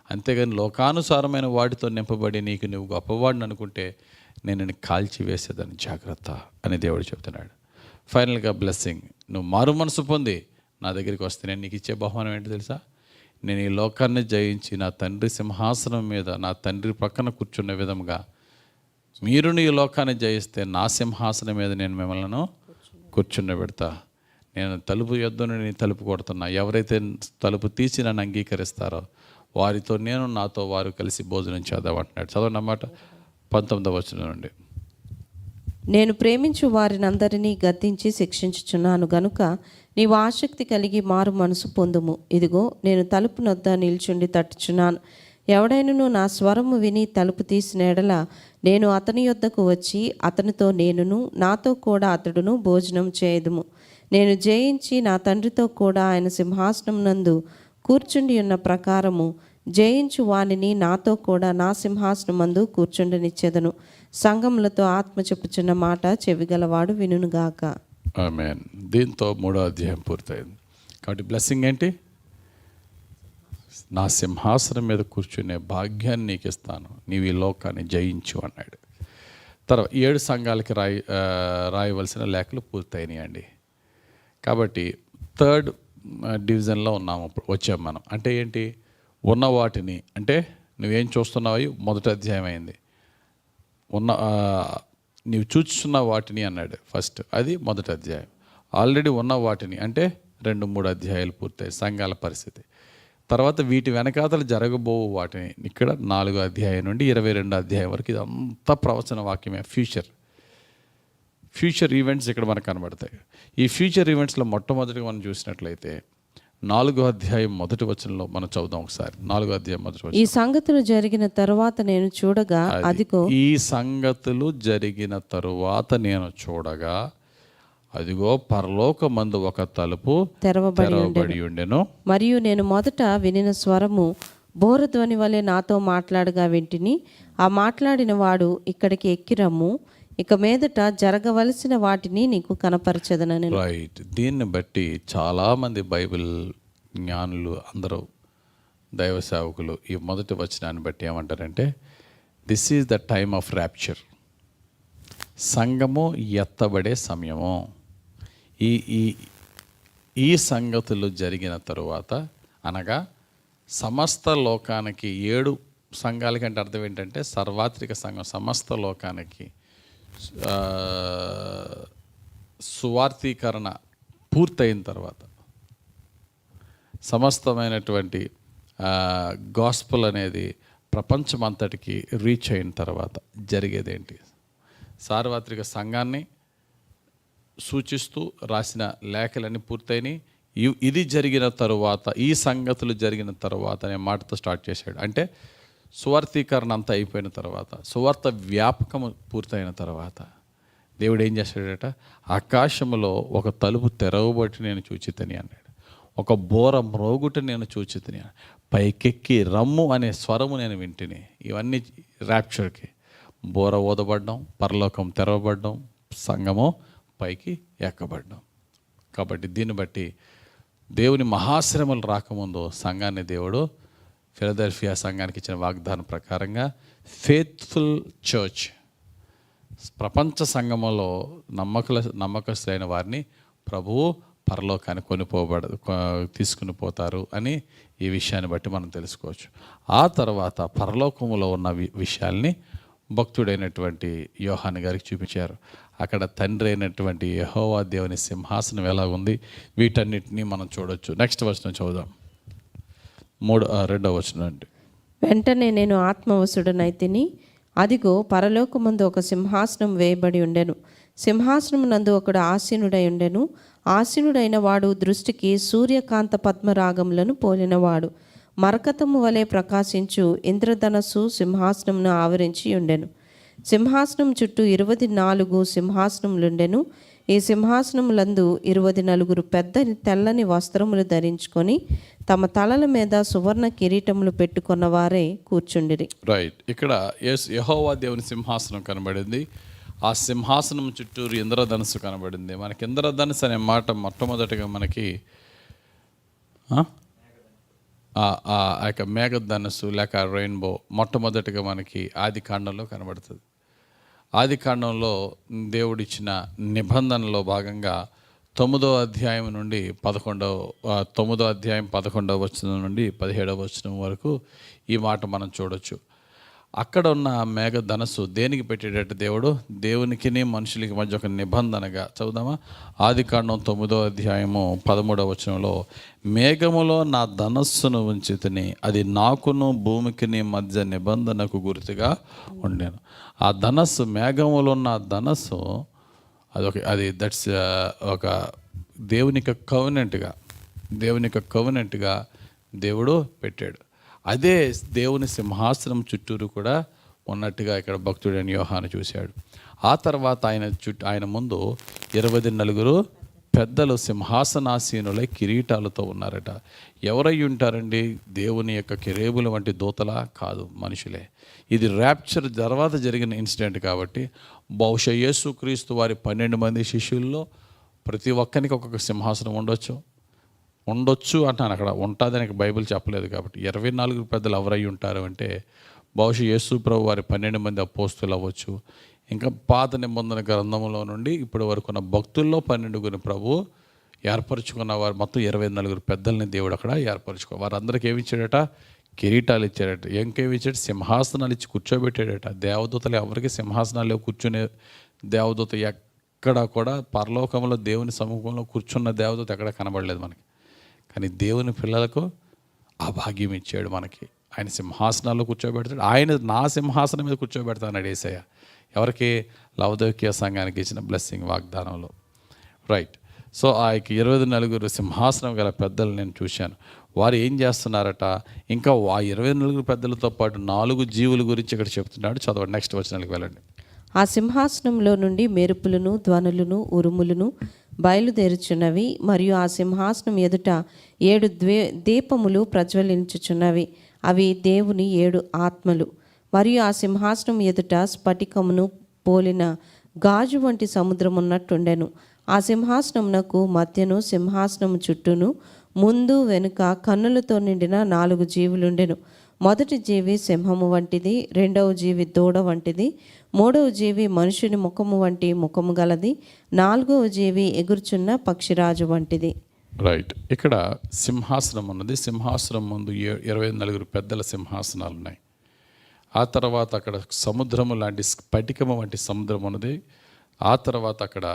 అంతేగాని లోకానుసారమైన వాటితో నింపబడి నీకు నువ్వు గొప్పవాడిని అనుకుంటే నేను నిన్ను కాల్చి వేసేదాన్ని, జాగ్రత్త అని దేవుడు చెప్తున్నాడు. ఫైనల్గా బ్లెస్సింగ్, నువ్వు మారు మనసు పొంది నా దగ్గరికి వస్తే నేను నీకు ఇచ్చే బహుమానం ఏంటి తెలుసా? నేను ఈ లోకాన్ని జయించి నా తండ్రి సింహాసనం మీద నా తండ్రి పక్కన కూర్చున్న విధంగా మీరు ఈ లోకాన్ని జయిస్తే నా సింహాసనం మీద నేను మిమ్మల్ని కూర్చుండబెడతా. నేను తలుపు యొద్దను నేను తలుపు కొడుతున్నా, ఎవరైతే తలుపు తీసి నన్ను అంగీకరిస్తారో వారితో నేను, నాతో వారు కలిసి భోజనం చేద్దామంటున్నాడు. చదవండి అన్నమాట 19వ వచనం నుండి. నేను ప్రేమించు వారినందరినీ గద్దించి శిక్షించుచున్నాను గనుక నీవు ఆసక్తి కలిగి మారు మనసు పొందుము. ఇదిగో నేను తలుపు నొద్ద నిల్చుండి తట్టుచున్నాను. ఎవడైనను నా స్వరము విని తలుపు తీసిన ఎడల నేను అతని యొద్దకు వచ్చి అతనితో నేనును నాతో కూడా అతడును భోజనం చేయుదుము. నేను జయించి నా తండ్రితో కూడా ఆయన సింహాసనం నందు కూర్చుండి ఉన్న ప్రకారము జయించు వానిని నాతో కూడా నా సింహాసనం మందు కూర్చుండనిచ్చెదను. సంఘములతో ఆత్మ చెప్పుచున్న మాట చెవిగలవాడు వినుగాక. ఆమేన్. దీంతో 3వ అధ్యాయం పూర్తయింది. కాబట్టి బ్లెస్సింగ్ ఏంటి? నా సింహాసనం మీద కూర్చునే భాగ్యాన్ని నీకు ఇస్తాను, నీవు ఈ లోకాన్ని జయించు అన్నాడు. తర్వాత 7 సంఘాలకి రాయవలసిన లేఖలు పూర్తయినాయి అండి. కాబట్టి 3rd డివిజన్లో వచ్చాం మనం. అంటే ఏంటి? ఉన్న వాటిని, అంటే నువ్వేం చూస్తున్నావు? 1వ అధ్యాయం అయింది. నీవు చూస్తున్న వాటిని అన్నాడు ఫస్ట్, అది 1వ అధ్యాయం. ఆల్రెడీ ఉన్న వాటిని అంటే 2-3 అధ్యాయాలు పూర్తయి సంఘాల పరిస్థితి. తర్వాత వీటి వెనకాతలు జరగబో వాటిని ఇక్కడ 4వ అధ్యాయం నుండి 22వ అధ్యాయం వరకు ఇదంతా ప్రవచన వాక్యమే. ఫ్యూచర్ ఈవెంట్స్ ఇక్కడ మనకు కనబడతాయి. ఈ ఫ్యూచర్ ఈవెంట్స్లో మొట్టమొదటిగా మనం చూసినట్లయితే 4వ అధ్యాయం 1వ వచనంలో మనం చదువుదాం ఒకసారి. 4వ అధ్యాయం 1వ వచనం. ఈ సంగతులు జరిగిన తరువాత నేను చూడగా అదిగో, ఈ సంగతులు జరిగిన తరువాత నేను చూడగా అదిగో పరలోకమందు ఒక తలుపు తెరవబడి ఉండెను. మరియు నేను మొదట వినిన స్వరము బోరధ్వని వలె నాతో మాట్లాడగా వింటిని. ఆ మాట్లాడిన వాడు ఇక్కడికి ఎక్కిరమ్ము, ఇక మీదట జరగవలసిన వాటిని నీకు కనపరచదనని. రైట్. దీన్ని బట్టి చాలామంది బైబిల్ జ్ఞానులు అందరూ దైవ సేవకులు ఈ మొదటి వచనాన్ని బట్టి ఏమంటారంటే, this is the time of rapture. సంఘము ఎత్తబడే సమయము. ఈ ఈ ఈ సంగతులు జరిగిన తరువాత, అనగా సమస్త లోకానికి 7 సంఘాలకి అంటే అర్థం ఏంటంటే సర్వాత్రిక సంఘం, సమస్త లోకానికి సువార్తీకరణ పూర్తయిన తర్వాత, సమస్తమైనటువంటి గాస్పుల్ అనేది ప్రపంచమంతటికి రీచ్ అయిన తర్వాత జరిగేదేంటి? సార్వత్రిక సంఘాన్ని సూచిస్తూ రాసిన లేఖలన్నీ పూర్తయినాయి. ఇది జరిగిన తరువాత, ఈ సంగతులు జరిగిన తరువాత అనే మాటతో స్టార్ట్ చేశాడు. అంటే సువార్తీకరణ అంతా అయిపోయిన తర్వాత, సువార్త వ్యాపకము పూర్తయిన తర్వాత దేవుడు ఏం చేశాడట? ఆకాశములో ఒక తలుపు తెరవబట్టి నేను చూచితిని అన్నాడు. ఒక బోర మ్రోగుట నేను చూచితిని, పైకెక్కి రమ్ము అనే స్వరము నేను వింటిని. ఇవన్నీ ర్యాప్చర్కి. బోర ఊదబడ్డం, పరలోకం తెరవబడ్డం, సంఘము పైకి ఎక్కబడ్డం. కాబట్టి దీన్ని బట్టి దేవుని మహాశ్రమలు రాకముందు సంఘాన్ని దేవుడు ఫిలదెల్ఫియా సంఘానికి ఇచ్చిన వాగ్దానం ప్రకారంగా ఫేత్ఫుల్ చర్చ్, ప్రపంచ సంఘములో నమ్మకస్తులైన వారిని ప్రభువు పరలోకాన్ని తీసుకుని పోతారు అని ఈ విషయాన్ని బట్టి మనం తెలుసుకోవచ్చు. ఆ తర్వాత పరలోకములో ఉన్న విషయాల్ని భక్తుడైనటువంటి యోహాను గారికి చూపించారు. అక్కడ తండ్రి అయినటువంటి యెహోవా దేవుని సింహాసనం ఎలా ఉంది, వీటన్నిటినీ మనం చూడొచ్చు. నెక్స్ట్ వచనం చదువుదాం. 2వ వచనం అండి. వెంటనే నేను ఆత్మవశుడనైతిని, అదిగో పరలోకమందు ఒక సింహాసనం వేయబడి ఉండెను. సింహాసనం నందు ఒకడు ఆసీనుడై ఉండెను. ఆసీనుడైన వాడు దృష్టికి సూర్యకాంత పద్మరాగములను పోలినవాడు. మరకతము వలె ప్రకాశించు ఇంద్రధనస్సు సింహాసనమును ఆవరించి ఉండెను. సింహాసనం చుట్టూ 24 సింహాసనములుండెను. ఈ సింహాసనములందు 24 పెద్ద తెల్లని వస్త్రములు ధరించుకొని తమ తలల మీద సువర్ణ కిరీటములు పెట్టుకున్న వారే కూర్చుండిరి. రైట్. ఇక్కడ యెహోవా దేవుని సింహాసనం కనబడింది. ఆ సింహాసనం చుట్టూరు ఇంద్రధనుస్సు కనబడింది. మనకి ఇంద్రధనుస్సు అనే మాట మొట్టమొదటిగా మనకి ఆ యొక్క మేఘధనస్సు లేక రెయిన్బో మొట్టమొదటిగా మనకి ఆది కాండంలో కనబడుతుంది. ఆది కాండంలో దేవుడిచ్చిన నిబంధనలో భాగంగా 9వ అధ్యాయం నుండి 9వ అధ్యాయం 11వ వచనం నుండి 17వ వచనం వరకు ఈ మాట మనం చూడొచ్చు. అక్కడ ఉన్న మేఘధనస్సు దేనికి పెట్టేటట్టు దేవునికి మనుషులకి మధ్య ఒక నిబంధనగా. చదువుదామా? ఆది కాండం 9వ అధ్యాయము 13వ వచనంలో, మేఘములో నా ధనస్సును ఉంచితిని, అది నాకును భూమికి మధ్య నిబంధనకు గుర్తుగా ఉండేను. ఆ ధనస్సు, మేఘములో ఉన్న ధనస్సు దట్స్ ఒక దేవుని యొక్క కవెనెంట్గా దేవుడు పెట్టాడు. అదే దేవుని సింహాసనం చుట్టూరు కూడా ఉన్నట్టుగా ఇక్కడ భక్తుడైన యోహాను చూశాడు. ఆ తర్వాత ఆయన ముందు 24 పెద్దలు సింహాసనాసీనులై కిరీటాలతో ఉన్నారట. ఎవరై ఉంటారండి? దేవుని యొక్క కెరూబుల వంటి దూతలా? కాదు, మనుషులే. ఇది ర్యాప్చర్ తర్వాత జరిగిన ఇన్సిడెంట్ కాబట్టి బహుశా యేసుక్రీస్తు వారి 12 మంది శిష్యుల్లో ప్రతి ఒక్కరికి ఒక్కొక్క సింహాసనం ఉండొచ్చు అంటాను. అక్కడ ఉంటుందని బైబిల్ చెప్పలేదు కాబట్టి 24 పెద్దలు ఎవరై ఉంటారు అంటే బహుశా యేసు ప్రభు వారి 12 మంది అపోస్తులు అవ్వచ్చు. ఇంకా పాత నిబంధన గ్రంథంలో నుండి ఇప్పటి వరకు ఉన్న భక్తుల్లో 12 ప్రభు ఏర్పరచుకున్న వారు మొత్తం 24 పెద్దల్ని దేవుడు అక్కడ వారందరికీ ఏమి ఇచ్చాడట? కిరీటాలు ఇచ్చాడట. ఇంకేమి ఇచ్చాడు? సింహాసనాలు ఇచ్చి కూర్చోబెట్టాడట. దేవదూతలు ఎవరికి సింహాసనాలు కూర్చునే దేవదూత ఎక్కడ కూడా పరలోకంలో దేవుని సముఖంలో కూర్చున్న దేవదూత ఎక్కడ కనబడలేదు మనకి. కానీ దేవుని పిల్లలకు ఆ భాగ్యం ఇచ్చాడు మనకి. ఆయన సింహాసనాల్లో కూర్చోబెడతాడు. ఆయన నా సింహాసనం మీద కూర్చోబెడతానన్నాడు యేసయ్య. ఎవరికి? లవదోకియ సంఘానికి ఇచ్చిన బ్లెస్సింగ్ వాగ్దానంలో. రైట్. సో ఆ 24 సింహాసనం గల పెద్దలు నేను చూశాను. వారు ఏం చేస్తున్నారట? ఇంకా ఆ 24 పెద్దలతో పాటు 4 జీవుల గురించి ఇక్కడ చెప్తున్నాడు. చదవండి, నెక్స్ట్ వచనాలకు వెళ్ళండి. ఆ సింహాసనంలో నుండి మెరుపులను, ధ్వనులను, ఉరుములను బయలుదేరుచున్నవి. మరియు ఆ సింహాసనం ఎదుట 7 దీపములు ప్రజ్వలించుచున్నవి. అవి దేవుని 7 ఆత్మలు. మరియు ఆ సింహాసనం ఎదుట స్ఫటికమును పోలిన గాజు వంటి సముద్రం ఉన్నట్టుండెను. ఆ సింహాసనమునకు మధ్యను, సింహాసనము చుట్టూను, ముందు వెనుక కన్నులతో నిండిన 4 జీవులుండెను. మొదటి జీవి సింహము వంటిది, రెండవ జీవి దూడ వంటిది, మూడవ జీవి మనుషుని ముఖము వంటి ముఖము గలది, 4వ జీవి ఎగురుచున్న పక్షిరాజు వంటిది. రైట్. ఇక్కడ సింహాసనం ఉన్నది. సింహాసనం ముందు 24 పెద్దల సింహాసనాలు ఉన్నాయి. ఆ తర్వాత అక్కడ సముద్రము లాంటి స్ఫటికము వంటి సముద్రం ఉన్నది. ఆ తర్వాత అక్కడ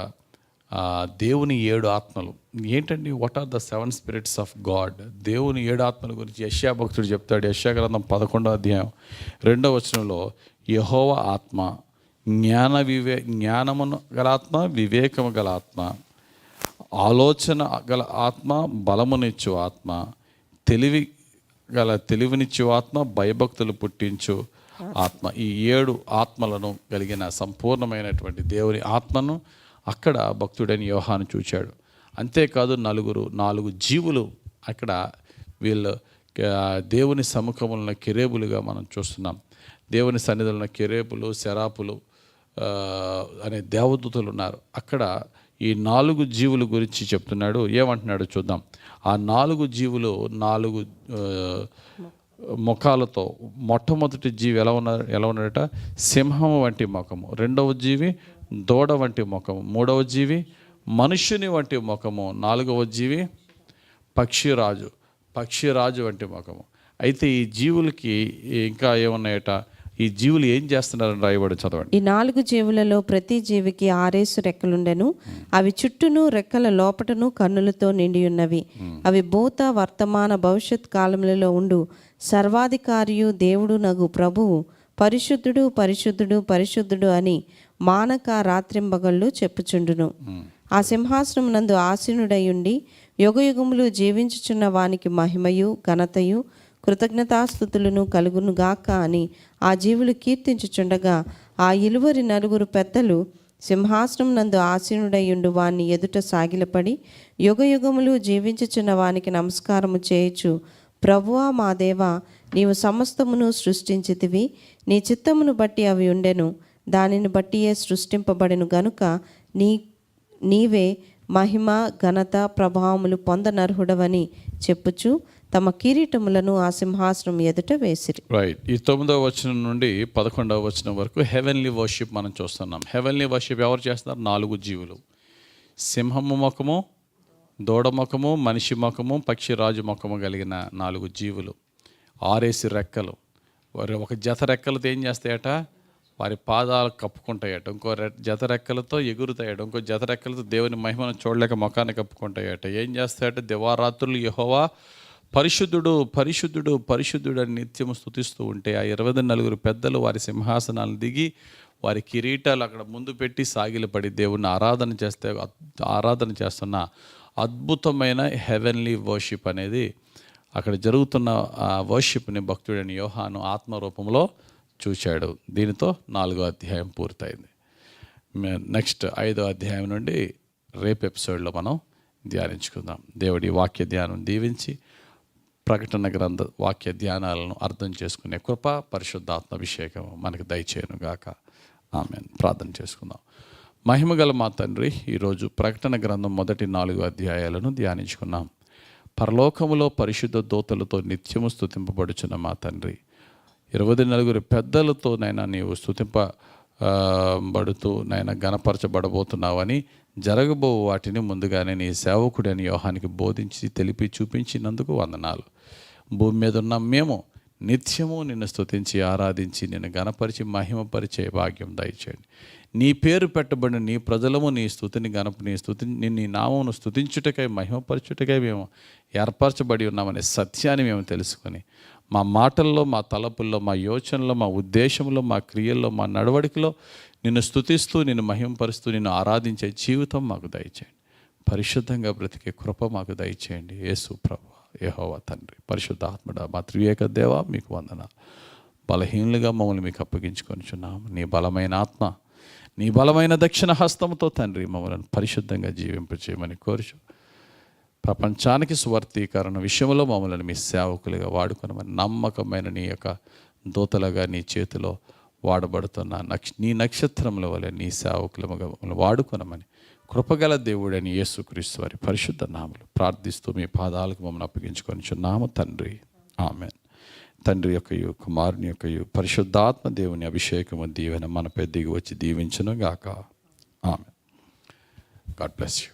దేవుని 7 ఆత్మలు. ఏంటండి? What are the 7 spirits of God? దేవుని 7 ఆత్మల గురించి యెషయా భక్తుడు చెప్తాడు. యెషయా గ్రంథం 11వ అధ్యాయం 2వ వచనంలో, యెహోవా ఆత్మ, జ్ఞానమును గల ఆత్మ, వివేకము గల ఆత్మ, ఆలోచన గల ఆత్మ, బలమునిచ్చు ఆత్మ, తెలివినిచ్చు ఆత్మ, భయభక్తులు పుట్టించు ఆత్మ. ఈ 7 ఆత్మలను కలిగిన సంపూర్ణమైనటువంటి దేవుని ఆత్మను అక్కడ భక్తుడైన యోహాను చూచాడు. అంతేకాదు 4 జీవులు అక్కడ వీళ్ళు దేవుని సముఖములను కెరూబులుగా మనం చూస్తున్నాం. దేవుని సన్నిధిలో కెరూబులు, సెరాపులు అనే దేవదూతలు ఉన్నారు. అక్కడ ఈ 4 జీవుల గురించి చెప్తున్నాడు. ఏమంటున్నాడు చూద్దాం. ఆ 4 జీవులు 4 ముఖాలతో, మొట్టమొదటి జీవి ఎలా ఉన్నాడట? సింహం వంటి ముఖము, రెండవ జీవి దూడ వంటి ముఖము, మూడవ జీవి మనుష్యుని వంటి ముఖము, 4వ జీవి పక్షిరాజు వంటి ముఖము. అయితే ఈ జీవులకి ఇంకా ఏమున్నాయట? ఈ జీవులు ఏం చేస్తున్నారని రాయబడి చదవండి. ఈ 4 జీవులలో ప్రతి జీవికి 6 రెక్కలుండెను. అవి చుట్టూను రెక్కల లోపటను కన్నులతో నిండి ఉన్నవి. అవి భూత, వర్తమాన, భవిష్యత్ కాలములలో ఉండు సర్వాధికారియు దేవుడు నగు ప్రభువు పరిశుద్ధుడు, పరిశుద్ధుడు, పరిశుద్ధుడు అని మానక రాత్రింబగళ్ళు చెప్పుచుండును. ఆ సింహాసనం నందు ఆసీనుడయుండి యుగయుగములు జీవించుచున్న వానికి మహిమయు, ఘనతయు, కృతజ్ఞతాస్తుతులను కలుగును గాక అని ఆ జీవులు కీర్తించుచుండగా, ఆ 24 పెద్దలు సింహాసనం నందు ఆసీనుడయుండు వాని ఎదుట సాగిలపడి యుగయుగములు జీవించుచున్న వానికి నమస్కారము చేయుచు, ప్రభువా మా దేవా, నీవు సమస్తమును సృష్టించితివి, నీ చిత్తమును బట్టి అవి ఉండెను, దానిని బట్టియే సృష్టింపబడెను గనుక నీవే మహిమ, ఘనత, ప్రభావములు పొందనర్హుడవని చెప్పుచు తమ కిరీటములను ఆ సింహాసనం ఎదుట వేసిరి. రైట్. ఈ 9వ వచనం నుండి 11వ వచనం వరకు హెవెన్లీ వర్షిప్ మనం చూస్తున్నాం. హెవెన్లీ వర్షిప్ ఎవరు చేస్తున్నారు? 4 జీవులు, సింహము ముఖము, దూడ ముఖము, మనిషి ముఖము, పక్షిరాజు ముఖము కలిగిన 4 జీవులు, 6 రెక్కలు. వారి ఒక జత రెక్కలతో ఏం చేస్తాయట? వారి పాదాలు కప్పుకుంటాయట. ఇంకో జత రెక్కలతో ఎగురుతాయట. ఇంకో జత రెక్కలతో దేవుని మహిమను చూడలేక ముఖాన్ని కప్పుకుంటాయట. ఏం చేస్తాయట? దివారాత్రులు యెహోవా పరిశుద్ధుడు పరిశుద్ధుడు పరిశుద్ధుడు అని నిత్యము స్తుతిస్తూ ఉంటే ఆ 24 పెద్దలు వారి సింహాసనాలు దిగి వారి కిరీటాలు అక్కడ ముందు పెట్టి సాగిలపడి దేవుణ్ణి ఆరాధన చేస్తున్న అద్భుతమైన హెవెన్లీ వర్షిప్ అనేది అక్కడ జరుగుతున్న ఆ వర్షిప్ని భక్తుడైన యోహాను ఆత్మరూపంలో చూశాడు. దీనితో 4వ అధ్యాయం పూర్తయింది. నెక్స్ట్ 5వ అధ్యాయం నుండి రేపు ఎపిసోడ్లో మనం ధ్యానించుకుందాం. దేవుడి వాక్య ధ్యానం దీవించి ప్రకటన గ్రంథ వాక్య ధ్యానాలను అర్థం చేసుకునే కృప, పరిశుద్ధాత్మ అభిషేకం మనకు దయచేయనుగాక. ఆమేన్. ప్రార్థన చేసుకుందాం. మహిమగల మా తండ్రి, ఈరోజు ప్రకటన గ్రంథం మొదటి 4 అధ్యాయాలను ధ్యానించుకున్నాం. పరలోకములో పరిశుద్ధ దూతలతో నిత్యము స్తుతింపబడుచున్న మా తండ్రి, 24 పెద్దలతో నైనా నీవు స్తుతింపబడుతూ నైనా గణపరచబడబోతున్నావని, జరగబో వాటిని ముందుగానే నీ సేవకుడని యోహానికి బోధించి తెలిపి చూపించినందుకు వందనాలు. భూమి మీద ఉన్న మేము నిత్యము నిన్ను స్తుతించి ఆరాధించి నిన్ను గణపరిచి మహిమపరిచే భాగ్యం దయచేయండి. నీ పేరు పెట్టబడిన నీ ప్రజలము నీ స్తుతిని నీ నామమును స్తుతించుటకై మహిమపరచుటకై మేము ఏర్పరచబడి ఉన్నామనే సత్యాన్ని మేము తెలుసుకొని మా మాటల్లో, మా తలపుల్లో, మా యోచనలో, మా ఉద్దేశంలో, మా క్రియల్లో, మా నడవడికలో నిన్ను స్తుతిస్తూ నిన్ను మహిమపరుస్తూ నిన్ను ఆరాధించే జీవితం మాకు దయచేయండి. పరిశుద్ధంగా బ్రతికే కృప మాకు దయచేయండి. యేసు ప్రభువా, యెహోవా తండ్రి, పరిశుద్ధాత్ముడా, మా త్రియేక దేవా మీకు వందనాలు. బలహీనులుగా మమ్మల్ని మీకు అప్పగించుకొనిచున్నాము. నీ బలమైన ఆత్మ, నీ బలమైన దక్షిణ హస్తంతో తండ్రి మమ్మల్ని పరిశుద్ధంగా జీవింపచేయమని కోరుచు. ప్రపంచానికి స్వార్థీకరణ విషయంలో మమ్మల్ని మీ సేవకులుగా వాడుకొనమని, నమ్మకమైన నీ యొక్క దూతలుగా నీ చేతిలో వాడబడుతున్న నీ నక్షత్రముల వలె నీ సేవకులుగా మమ్మల్ని వాడుకొనమని కృపగల దేవుడని యేసుక్రీస్తు వారి పరిశుద్ధ నామములో ప్రార్థిస్తూ మీ పాదాలకు మమ్మల్ని అప్పగించుకొనిచున్నాము తండ్రి. ఆమేన్. తండ్రి యొక్కయు, కుమారుని యొక్కయు, పరిశుద్ధాత్మ దేవుని అభిషేకము దీవెన మనపై దిగి వచ్చి దీవించును గాక. ఆమేన్. God bless you.